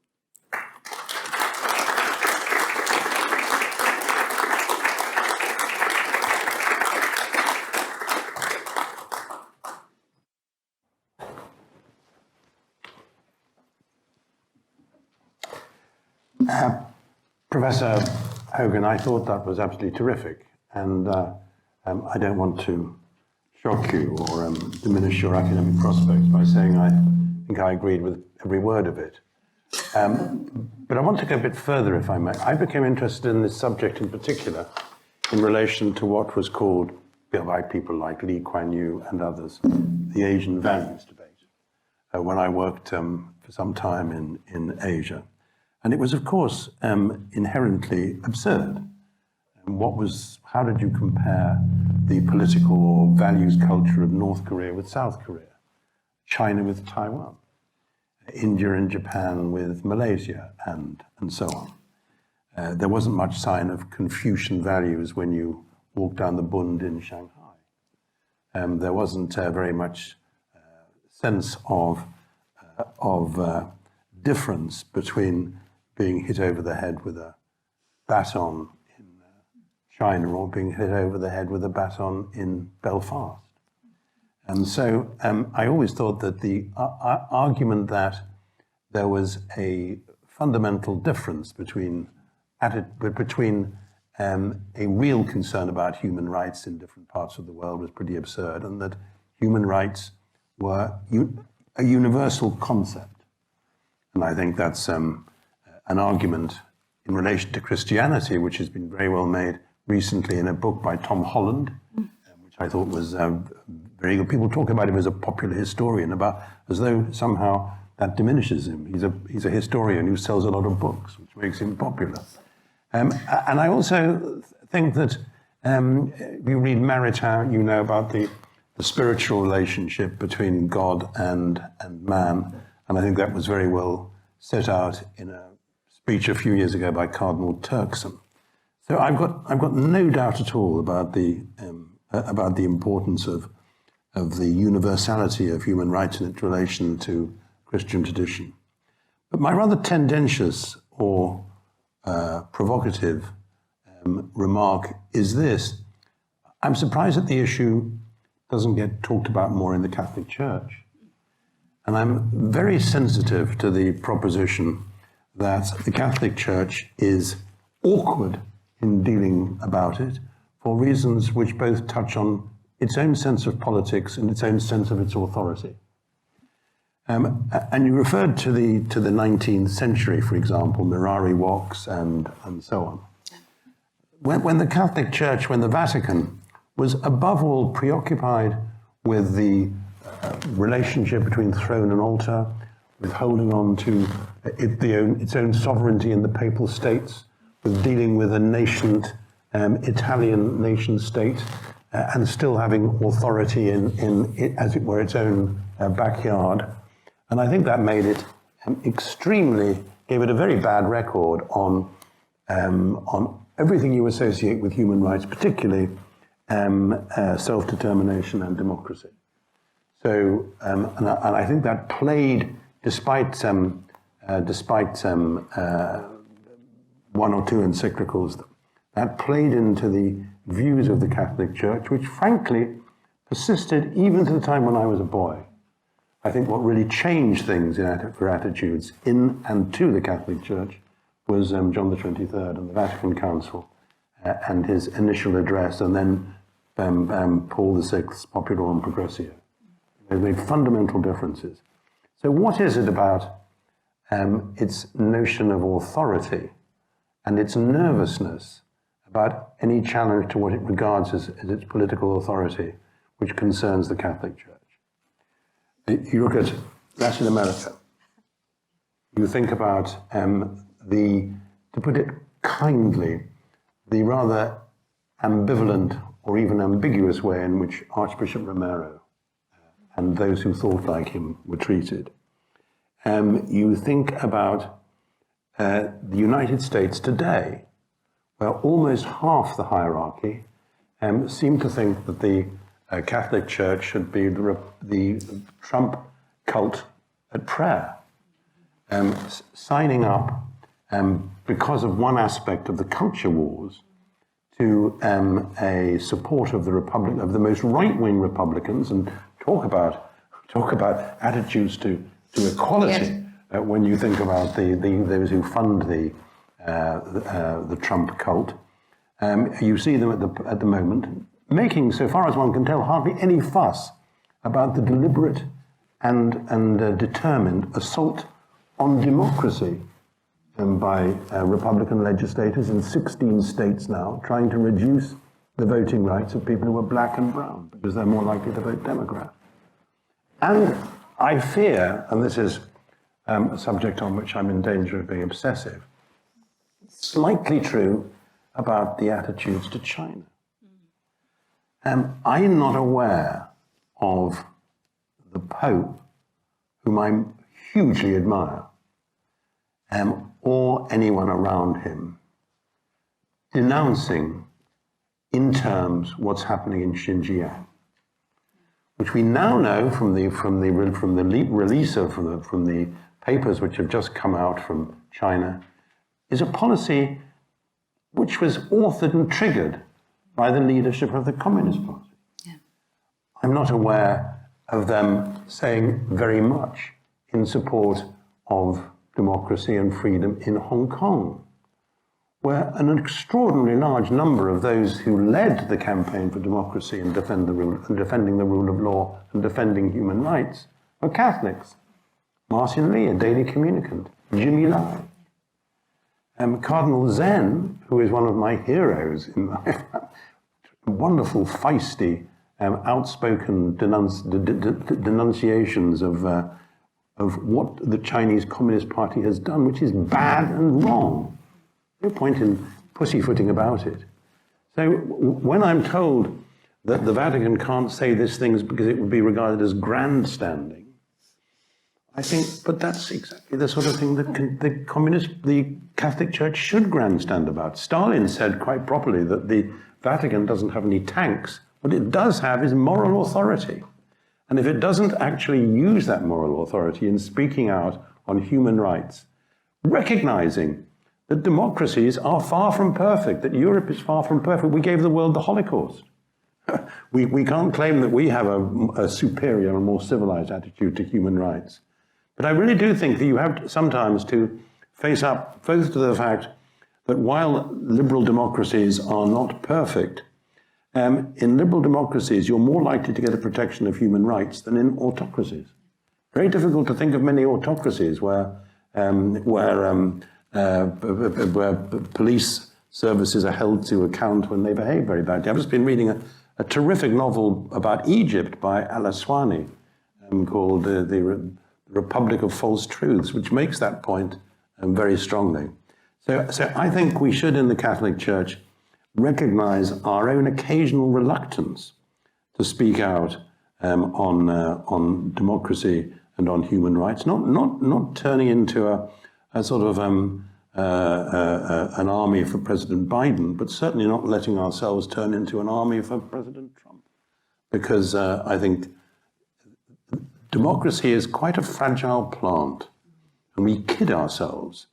Professor Hogan, I thought that was absolutely terrific, and I don't want to shock you or diminish your academic prospects by saying I think I agreed with every word of it. But I want to go a bit further, if I may. I became interested in this subject in particular in relation to what was called, by people like Lee Kuan Yew and others, the Asian values debate, when I worked for some time in Asia. And it was, of course, inherently absurd. How did you compare the political or values culture of North Korea with South Korea, China with Taiwan, India and Japan with Malaysia, and so on? There wasn't much sign of Confucian values when you walked down the Bund in Shanghai. There wasn't very much sense of difference between being hit over the head with a baton in China or being hit over the head with a baton in Belfast. And so I always thought that the argument that there was a fundamental difference between a real concern about human rights in different parts of the world was pretty absurd, and that human rights were a universal concept. And I think that's an argument in relation to Christianity, which has been very well made recently in a book by Tom Holland, which I thought was very good. People talk about him as a popular historian, as though somehow that diminishes him. He's a historian who sells a lot of books, which makes him popular. And I also think that you read Maritain, you know about the spiritual relationship between God and man, and I think that was very well set out in a speech a few years ago by Cardinal Turkson. So I've got no doubt at all about the importance of the universality of human rights in its relation to Christian tradition. But my rather tendentious or provocative remark is this. I'm surprised that the issue doesn't get talked about more in the Catholic Church. And I'm very sensitive to the proposition that the Catholic Church is awkward in dealing about it for reasons which both touch on its own sense of politics and its own sense of its authority. And you referred to the 19th century, for example, Mirari Walks and so on. When the Catholic Church, when the Vatican was above all preoccupied with the relationship between throne and altar, with holding on to its own sovereignty in the papal states, with dealing with a nascent Italian nation state, and still having authority in as it were, its own backyard. And I think that made it gave it a very bad record on everything you associate with human rights, particularly self-determination and democracy. So, and I think that played, despite one or two encyclicals, that played into the views of the Catholic Church, which frankly persisted even to the time when I was a boy. I think what really changed things for attitudes in and to the Catholic Church was John the 23rd and the Vatican Council and his initial address, and then Paul VI's Populorum Progressio. They made fundamental differences. So what is it about its notion of authority and its nervousness about any challenge to what it regards as its political authority, which concerns the Catholic Church? You look at Latin America, you think about to put it kindly, the rather ambivalent or even ambiguous way in which Archbishop Romero and those who thought like him were treated. You think about the United States today, where almost half the hierarchy seem to think that the Catholic Church should be the Trump cult at prayer, signing up because of one aspect of the culture wars to a support of the most right-wing Republicans, and talk about attitudes to equality. Yes. When you think about those who fund the Trump cult, you see them at the moment making, so far as one can tell, hardly any fuss about the deliberate and determined assault on democracy by Republican legislators in 16 states now, trying to reduce the voting rights of people who are black and brown because they're more likely to vote Democrat. And I fear, and this is a subject on which I'm in danger of being obsessive, it's likely true about the attitudes to China. I'm not aware of the Pope, whom I hugely admire, or anyone around him, denouncing in terms what's happening in Xinjiang, which we now know from the release of from the papers which have just come out from China, is a policy which was authored and triggered by the leadership of the Communist Party. Yeah. I'm not aware of them saying very much in support of democracy and freedom in Hong Kong, where an extraordinarily large number of those who led the campaign for democracy and defending the rule of law and defending human rights were Catholics. Martin Lee, a daily communicant, Jimmy Lai. Cardinal Zen, who is one of my heroes in life, wonderful, feisty, outspoken denunciations of what the Chinese Communist Party has done, which is bad and wrong. No point in pussyfooting about it. So when I'm told that the Vatican can't say these things because it would be regarded as grandstanding, I think, but that's exactly the sort of thing that the Catholic Church should grandstand about. Stalin said quite properly that the Vatican doesn't have any tanks. What it does have is moral authority. And if it doesn't actually use that moral authority in speaking out on human rights, recognizing that democracies are far from perfect, that Europe is far from perfect. We gave the world the Holocaust. We can't claim that we have a superior and more civilized attitude to human rights. But I really do think that you have sometimes to face up both to the fact that while liberal democracies are not perfect, in liberal democracies, you're more likely to get a protection of human rights than in autocracies. Very difficult to think of many autocracies where police services are held to account when they behave very badly. I've just been reading a terrific novel about Egypt by Al-Aswani called the Republic of False Truths, which makes that point very strongly. So I think we should, in the Catholic Church, recognize our own occasional reluctance to speak out on democracy and on human rights, not turning into a sort of an army for President Biden, but certainly not letting ourselves turn into an army for President Trump. Because I think democracy is quite a fragile plant, and we kid ourselves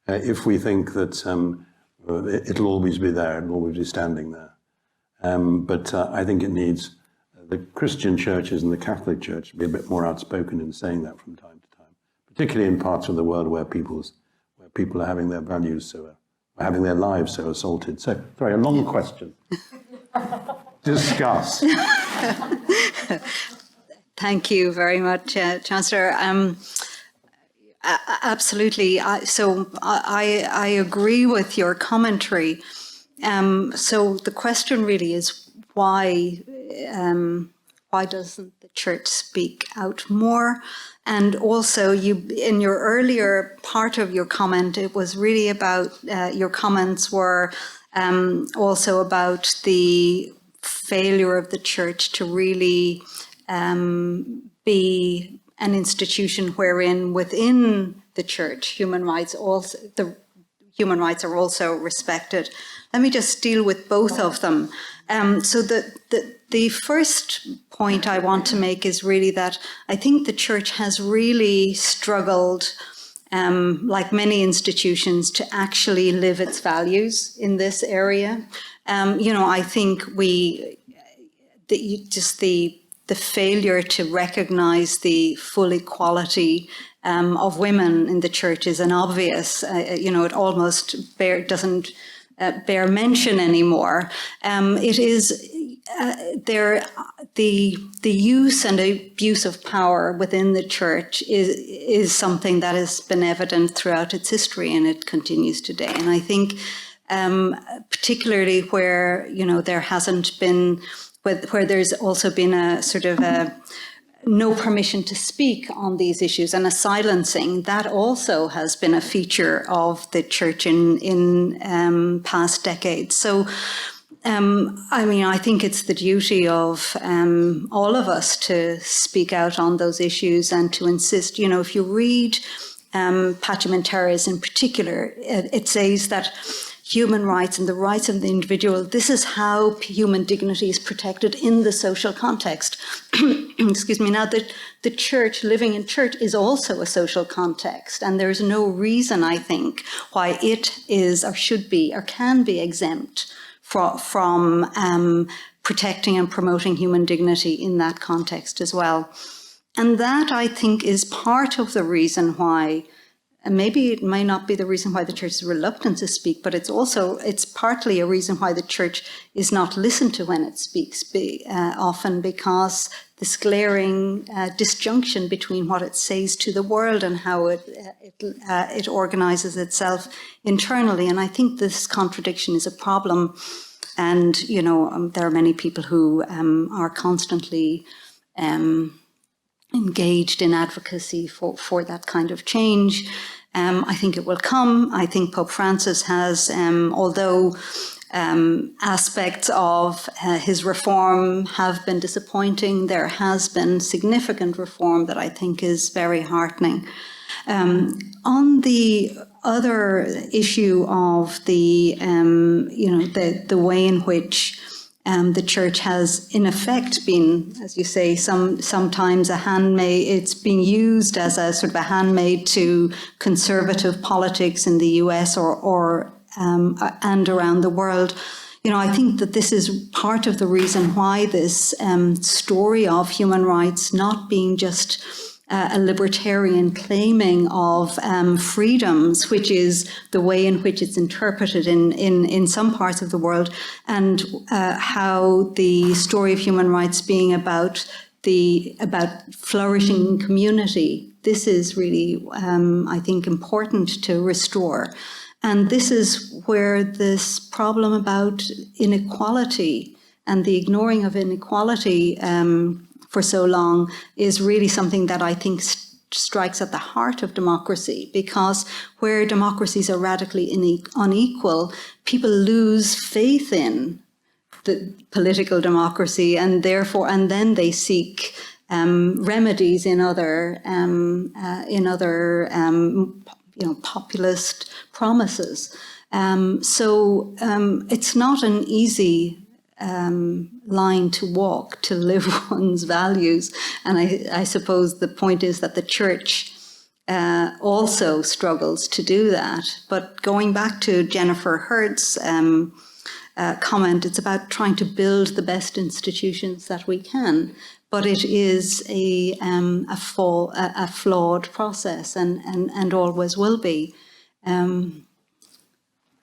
if we think that it'll always be there, it'll always be standing there. But I think it needs the Christian churches and the Catholic Church to be a bit more outspoken in saying that from time to time, particularly in parts of the world where people are having their values having their lives so assaulted. So, sorry, a long question. Discuss. Thank you very much, Chancellor. Absolutely. I agree with your commentary. So the question really is why doesn't the Church speak out more? And also, in your earlier part of your comment, it was really about your comments were also about the failure of the Church to really be an institution wherein within the Church human rights are also respected. Let me just deal with both of them. So the first point I want to make is really that I think the Church has really struggled, like many institutions, to actually live its values in this area. I think the failure to recognize the full equality of women in the Church is an obvious, it almost doesn't bear mention anymore. It is the use and abuse of power within the Church is something that has been evident throughout its history, and it continues today. And I think particularly where there hasn't been, where there's also been a sort of no permission to speak on these issues and a silencing, that also has been a feature of the Church in past decades. So, I think it's the duty of all of us to speak out on those issues and to insist. If you read Patten in particular, it says that human rights and the rights of the individual, this is how human dignity is protected in the social context. Excuse me. Now, the Church, living in Church, is also a social context, and there's no reason, I think, why it is or should be or can be exempt from protecting and promoting human dignity in that context as well. And that, I think, is part of the reason why, and maybe it may not be the reason why the church is reluctant to speak, but it's partly a reason why the church is not listened to when it speaks often, because this glaring disjunction between what it says to the world and how it organizes itself internally. And I think this contradiction is a problem. And, you know, there are many people who are constantly engaged in advocacy for that kind of change. I think it will come. I think Pope Francis has, although aspects of his reform have been disappointing, there has been significant reform that I think is very heartening. On the other issue of the way in which the church has, in effect, been, as you say, sometimes a handmaid. It's being used as a sort of a handmaid to conservative politics in the US and around the world. You know, I think that this is part of the reason why this story of human rights not being just a libertarian claiming of freedoms, which is the way in which it's interpreted in some parts of the world, and how the story of human rights being about flourishing community. This is really, I think, important to restore. And this is where this problem about inequality and the ignoring of inequality for so long is really something that I think strikes at the heart of democracy, because where democracies are radically unequal, people lose faith in the political democracy, and then they seek remedies in other populist promises. So it's not an easy line to walk to live one's values. And I suppose the point is that the church also struggles to do that. But going back to Jennifer Hurd's comment, it's about trying to build the best institutions that we can. But it is a flawed process and always will be.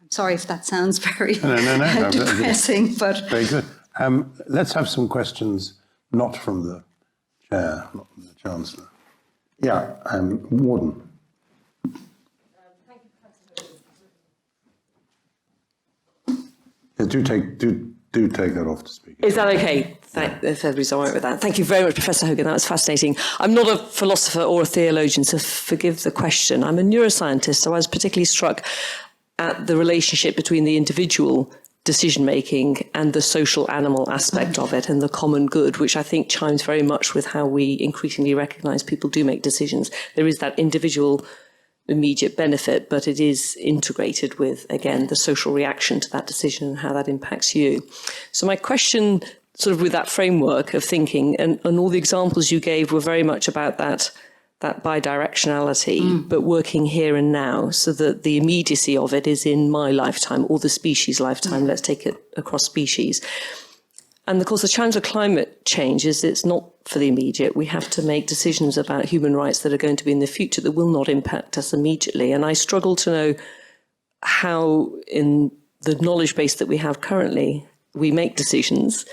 Sorry if that sounds very depressing, but... Very good. Let's have some questions, not from the chair, not from the Chancellor. Yeah, Warden. Thank you, Yeah, do take that off to speak. Is that okay? If everybody's all right with that. Thank you very much, Professor Hogan. That was fascinating. I'm not a philosopher or a theologian, so forgive the question. I'm a neuroscientist, so I was particularly struck at the relationship between the individual decision-making and the social animal aspect of it and the common good, which I think chimes very much with how we increasingly recognise people do make decisions. There is that individual immediate benefit, but it is integrated with, again, the social reaction to that decision and how that impacts you. So my question, sort of with that framework of thinking, and all the examples you gave were very much about that bidirectionality, but working here and now, so that the immediacy of it is in my lifetime or the species' lifetime. Let's take it across species. And of course, the challenge of climate change is it's not for the immediate. We have to make decisions about human rights that are going to be in the future that will not impact us immediately. And I struggle to know how, in the knowledge base that we have currently, we make decisions.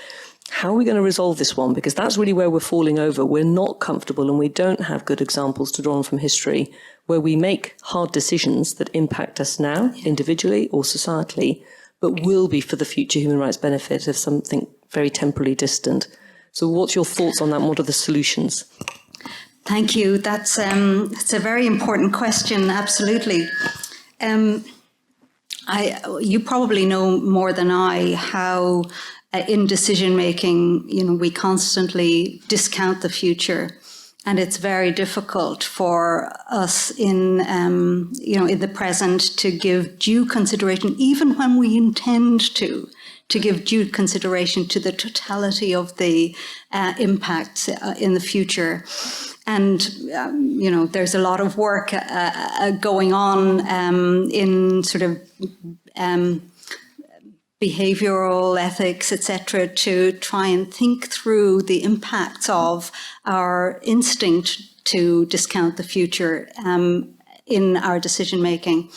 How are we going to resolve this one? Because that's really where we're falling over. We're not comfortable, and we don't have good examples to draw on from history where we make hard decisions that impact us now, individually or societally, but will be for the future human rights benefit of something very temporally distant. So what's your thoughts on that? What are the solutions? Thank you. That's a very important question, absolutely. You probably know more than I how in decision-making, we constantly discount the future. And it's very difficult for us in the present to give due consideration, even when we intend to give due consideration to the totality of the impacts in the future. And, there's a lot of work going on in sort of behavioral ethics, etc., to try and think through the impacts of our instinct to discount the future in our decision making.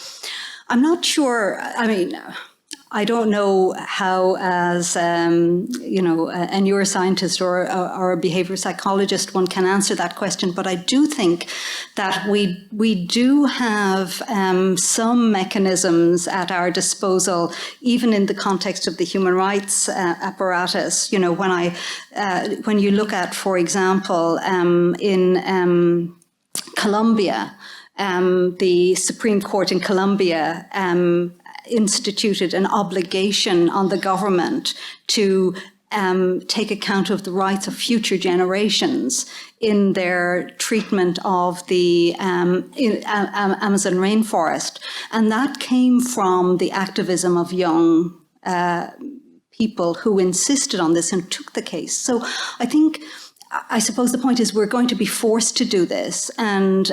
I'm not sure, I mean, I don't know how, as a neuroscientist or a behavior psychologist, one can answer that question. But I do think that we do have some mechanisms at our disposal, even in the context of the human rights apparatus. You know, when you look at, for example, in Colombia, the Supreme Court in Colombia instituted an obligation on the government to take account of the rights of future generations in their treatment of the Amazon rainforest. And that came from the activism of young people who insisted on this and took the case. So I suppose the point is we're going to be forced to do this, and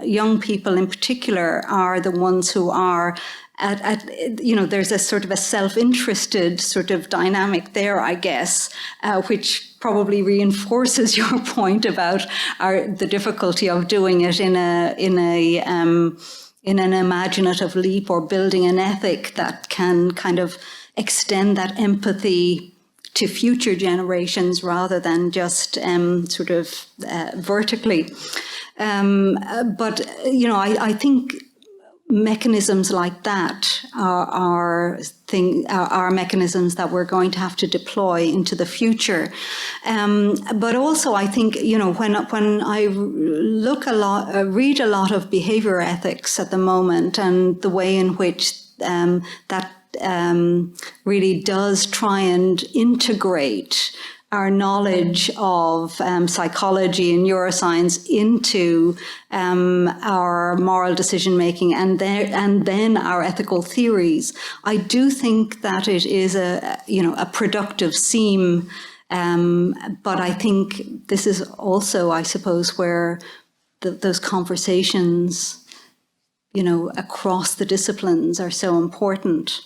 young people in particular are the ones who are there's a sort of a self-interested sort of dynamic there, I guess, which probably reinforces your point about the difficulty of doing it in an imaginative leap, or building an ethic that can kind of extend that empathy to future generations rather than just sort of vertically. But I think mechanisms like that are mechanisms that we're going to have to deploy into the future. But also, I think, when I read a lot of behavior ethics at the moment, and the way in which that really does try and integrate our knowledge of psychology and neuroscience into our moral decision-making and then our ethical theories, I do think that it is a productive seam. But I think this is also, I suppose, where those conversations, across the disciplines are so important.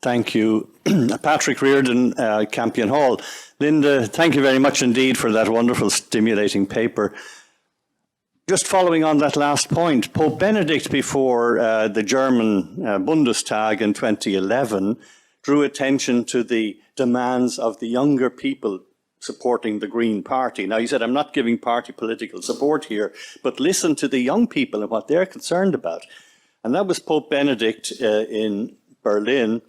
Thank you, Patrick Reardon, Campion Hall. Linda, thank you very much indeed for that wonderful, stimulating paper. Just following on that last point, Pope Benedict, before the German Bundestag in 2011, drew attention to the demands of the younger people supporting the Green Party. Now, he said, I'm not giving party political support here, but listen to the young people and what they're concerned about. And that was Pope Benedict in Berlin.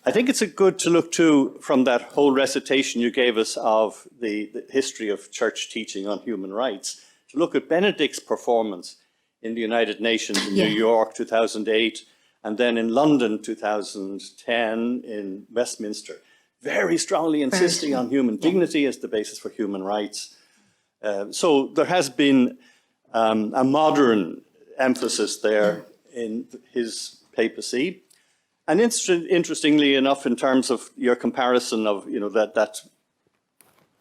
I think it's good to look to, from that whole recitation you gave us of the history of church teaching on human rights, to look at Benedict's performance in the United Nations in New York 2008, and then in London 2010, in Westminster, very strongly insisting on human dignity as the basis for human rights. So there has been a modern emphasis there in his papacy. And interestingly enough, in terms of your comparison of that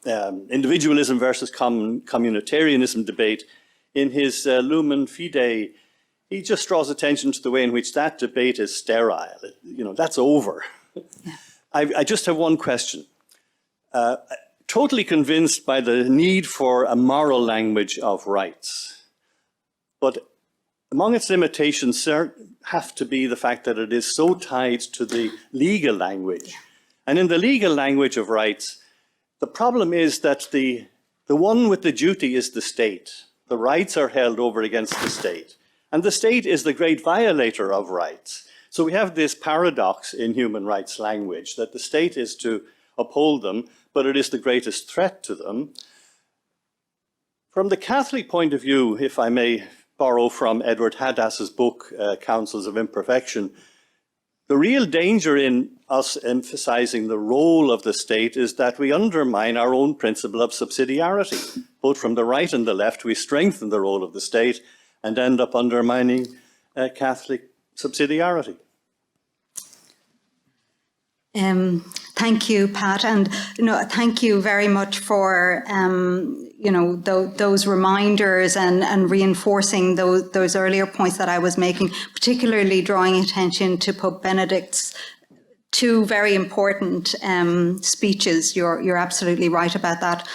individualism versus communitarianism debate, in his Lumen Fidei, he just draws attention to the way in which that debate is sterile. That's over. Yeah. I just have one question. Totally convinced by the need for a moral language of rights, but among its limitations have to be the fact that it is so tied to the legal language. And in the legal language of rights, the problem is that the one with the duty is the state. The rights are held over against the state. And the state is the great violator of rights. So we have this paradox in human rights language, that the state is to uphold them, but it is the greatest threat to them. From the Catholic point of view, if I may borrow from Edward Haddas's book, Counsels of Imperfection, the real danger in us emphasizing the role of the state is that we undermine our own principle of subsidiarity. Both from the right and the left, we strengthen the role of the state and end up undermining Catholic subsidiarity. Thank you, Pat, and thank you very much for those reminders and reinforcing those earlier points that I was making, particularly drawing attention to Pope Benedict's two very important speeches. You're absolutely right about that.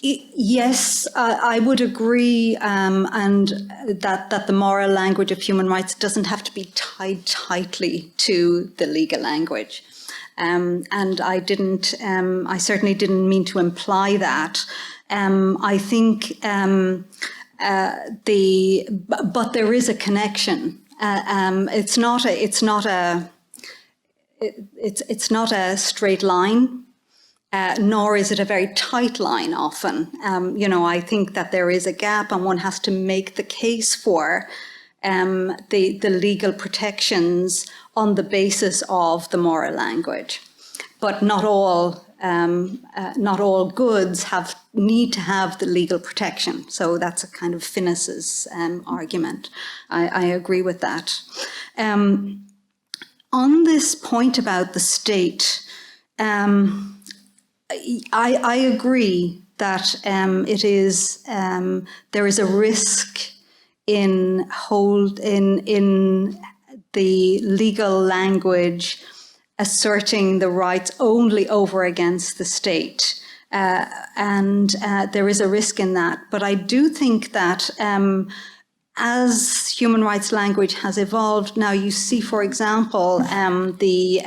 Yes, I would agree, and that the moral language of human rights doesn't have to be tied tightly to the legal language. And I certainly didn't mean to imply that. I think but there is a connection. It's not a straight line. Nor is it a very tight line often. I think that there is a gap and one has to make the case for the legal protections on the basis of the moral language. But not all goods need to have the legal protection. So that's a kind of Finnis's argument. I agree with that. On this point about the state, I agree that there is a risk in the legal language asserting the rights only over against the state, and there is a risk in that. But I do think that as human rights language has evolved, now you see, for example, the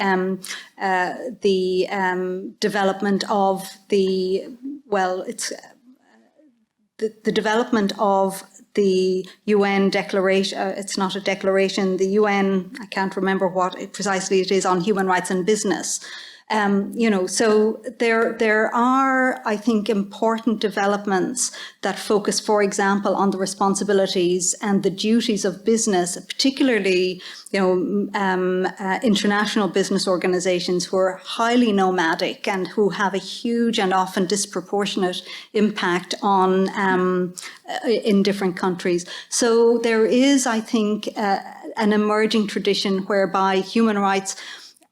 development of the development of the UN declaration. It's not a declaration. The UN, I can't remember what precisely it is, on human rights and business. So there are, I think, important developments that focus, for example, on the responsibilities and the duties of business, particularly, international business organizations who are highly nomadic and who have a huge and often disproportionate impact on in different countries. So there is, I think, an emerging tradition whereby human rights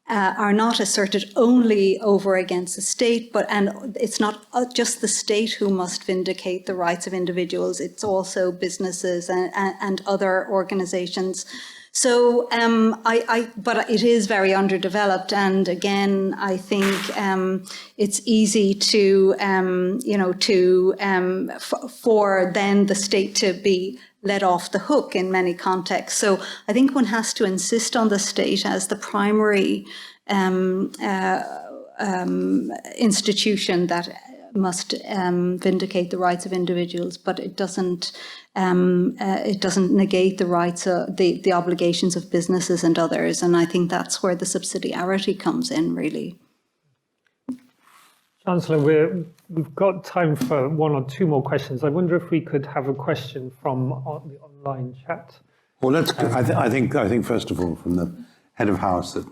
are not asserted only over against the state, and it's not just the state who must vindicate the rights of individuals, it's also businesses and other organizations. So, but it is very underdeveloped, and again, I think it's easy to, for then the state to be let off the hook in many contexts. So I think one has to insist on the state as the primary institution that must vindicate the rights of individuals, but it doesn't negate the rights, the obligations of businesses and others. And I think that's where the subsidiarity comes in, really. Chancellor, we've got time for one or two more questions. I wonder if we could have a question from the online chat. Well, let's. I think first of all from the head of house at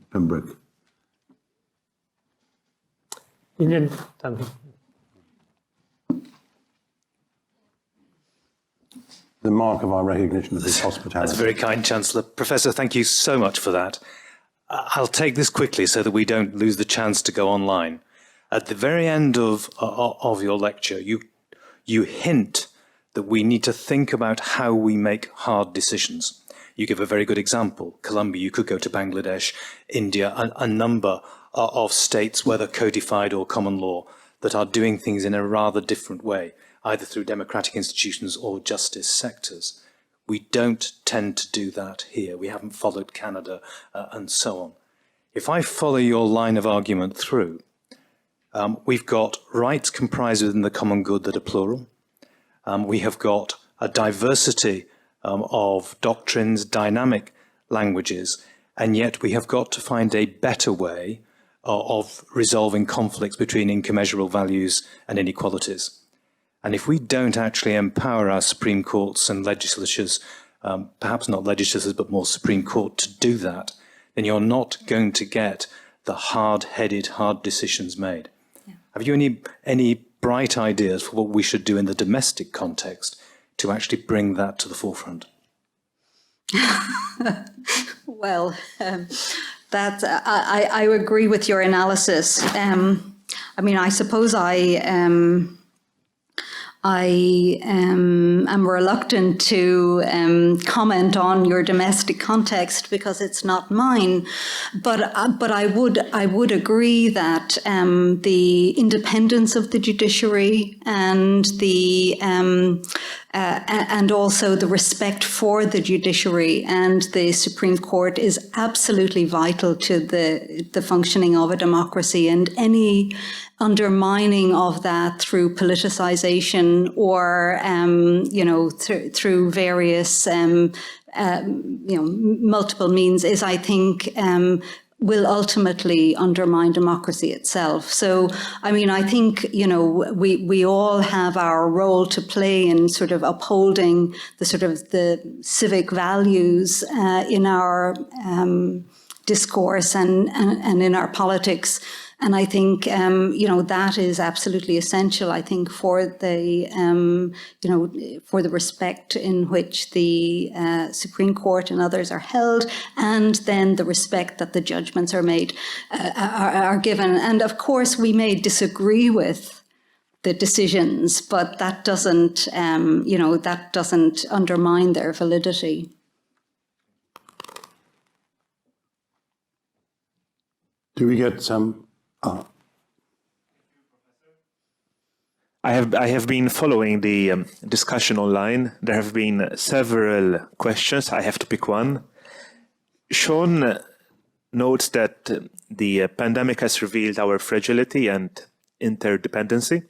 Pembroke. The mark of our recognition of his hospitality. That's very kind, Chancellor. Professor, thank you so much for that. I'll take this quickly so that we don't lose the chance to go online. At the very end of your lecture, you hint that we need to think about how we make hard decisions. You give a very good example. Colombia, you could go to Bangladesh, India, a number of states, whether codified or common law, that are doing things in a rather different way, either through democratic institutions or justice sectors. We don't tend to do that here. We haven't followed Canada and so on. If I follow your line of argument through, we've got rights comprised within the common good that are plural. We have got a diversity of doctrines, dynamic languages, and yet we have got to find a better way of resolving conflicts between incommensurable values and inequalities. And if we don't actually empower our Supreme Courts and legislatures, perhaps not legislatures, but more Supreme Court to do that, then you're not going to get the hard-headed, hard decisions made. Yeah. Have you any bright ideas for what we should do in the domestic context to actually bring that to the forefront? Well, I agree with your analysis. I mean, I suppose I am reluctant to comment on your domestic context because it's not mine, but I would agree that the independence of the judiciary and the and also the respect for the judiciary and the Supreme Court is absolutely vital to the functioning of a democracy, and any undermining of that through politicization or through various multiple means is, I think, will ultimately undermine democracy itself. So, I mean, I think, we all have our role to play in sort of upholding the civic values in our discourse and in our politics. And I think, that is absolutely essential, I think, for the, for the respect in which the Supreme Court and others are held, and then the respect that the judgments are made, are given. And of course, we may disagree with the decisions, but that doesn't, that doesn't undermine their validity. Do we get some? I have been following the discussion online. There have been several questions. I have to pick one. Sean notes that the pandemic has revealed our fragility and interdependency,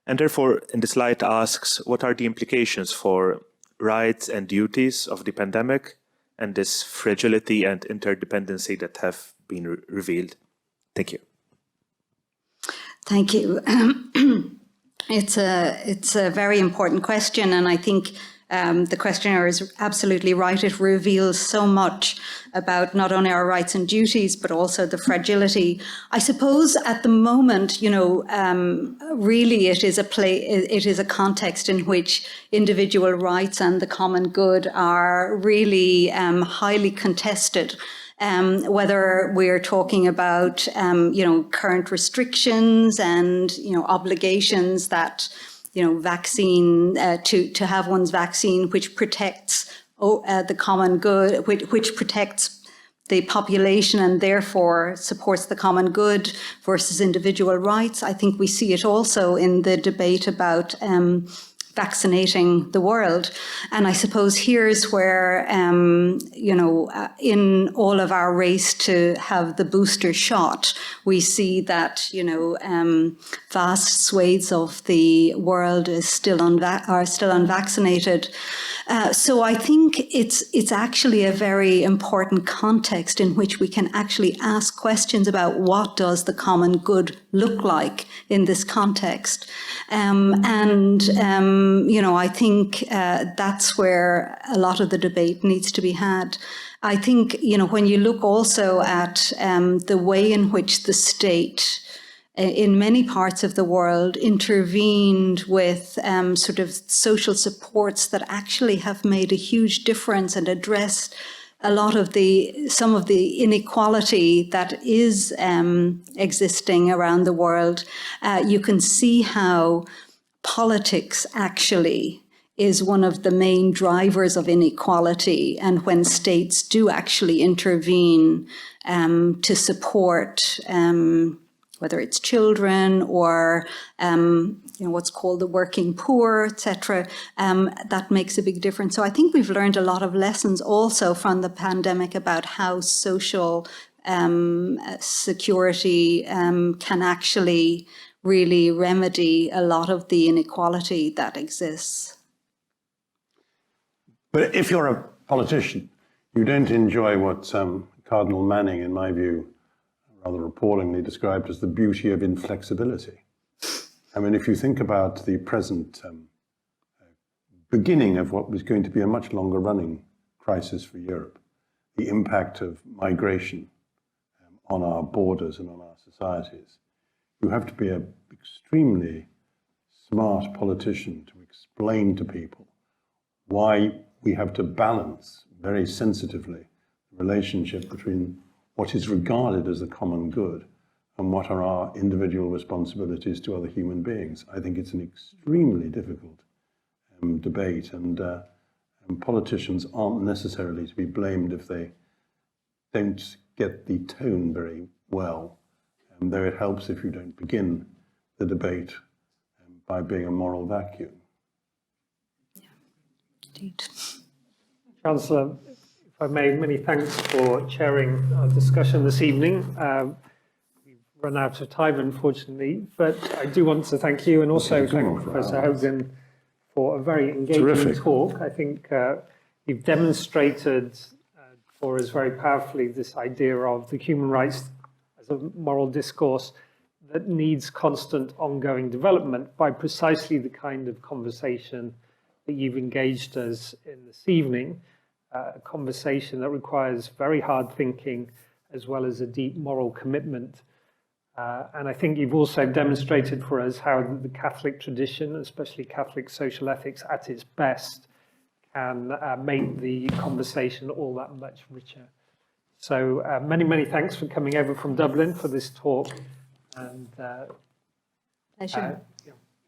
and therefore in this light asks, what are the implications for rights and duties of the pandemic and this fragility and interdependency that have been revealed? Thank you. Thank you. It's a very important question, and I think the questioner is absolutely right. It reveals so much about not only our rights and duties, but also the fragility. I suppose at the moment, really it is a context in which individual rights and the common good are really highly contested. Whether we're talking about, current restrictions and, obligations that, vaccine, to have one's vaccine, which protects the common good, which protects the population and therefore supports the common good versus individual rights. I think we see it also in the debate about vaccinating the world. And I suppose here's where, in all of our race to have the booster shot, we see that, vast swathes of the world are still unvaccinated. So I think it's actually a very important context in which we can actually ask questions about what does the common good look like in this context. I think that's where a lot of the debate needs to be had. I think, when you look also at the way in which the state in many parts of the world intervened with sort of social supports that actually have made a huge difference and addressed a lot of some of the inequality that is existing around the world, you can see how politics actually is one of the main drivers of inequality. And when states do actually intervene to support whether it's children or what's called the working poor, etc., that makes a big difference. So I think we've learned a lot of lessons also from the pandemic about how social security can actually really remedy a lot of the inequality that exists. But if you're a politician, you don't enjoy what Cardinal Manning, in my view, rather appallingly described as the beauty of inflexibility. I mean, if you think about the present beginning of what was going to be a much longer running crisis for Europe, the impact of migration on our borders and on our societies, you have to be an extremely smart politician to explain to people why we have to balance very sensitively the relationship between what is regarded as the common good and what are our individual responsibilities to other human beings. I think it's an extremely difficult debate, and politicians aren't necessarily to be blamed if they don't get the tone very well, though it helps if you don't begin the debate by being a moral vacuum. Indeed. Chancellor, if I may, many thanks for chairing our discussion this evening. We've run out of time, unfortunately, but I do want to thank you and also thank Professor Hogan for a very engaging talk. I think you've demonstrated for us very powerfully this idea of the human rights as a moral discourse that needs constant ongoing development by precisely the kind of conversation that you've engaged us in this evening, a conversation that requires very hard thinking as well as a deep moral commitment. And I think you've also demonstrated for us how the Catholic tradition, especially Catholic social ethics at its best, can make the conversation all that much richer. So many, many thanks for coming over from Dublin for this talk. And, Pleasure.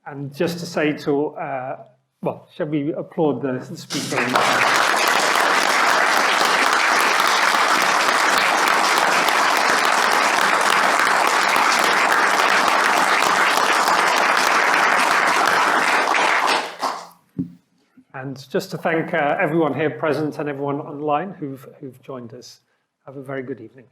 and just to say to, well, shall we applaud the speaker? And just to thank everyone here present and everyone online who've joined us. Have a very good evening.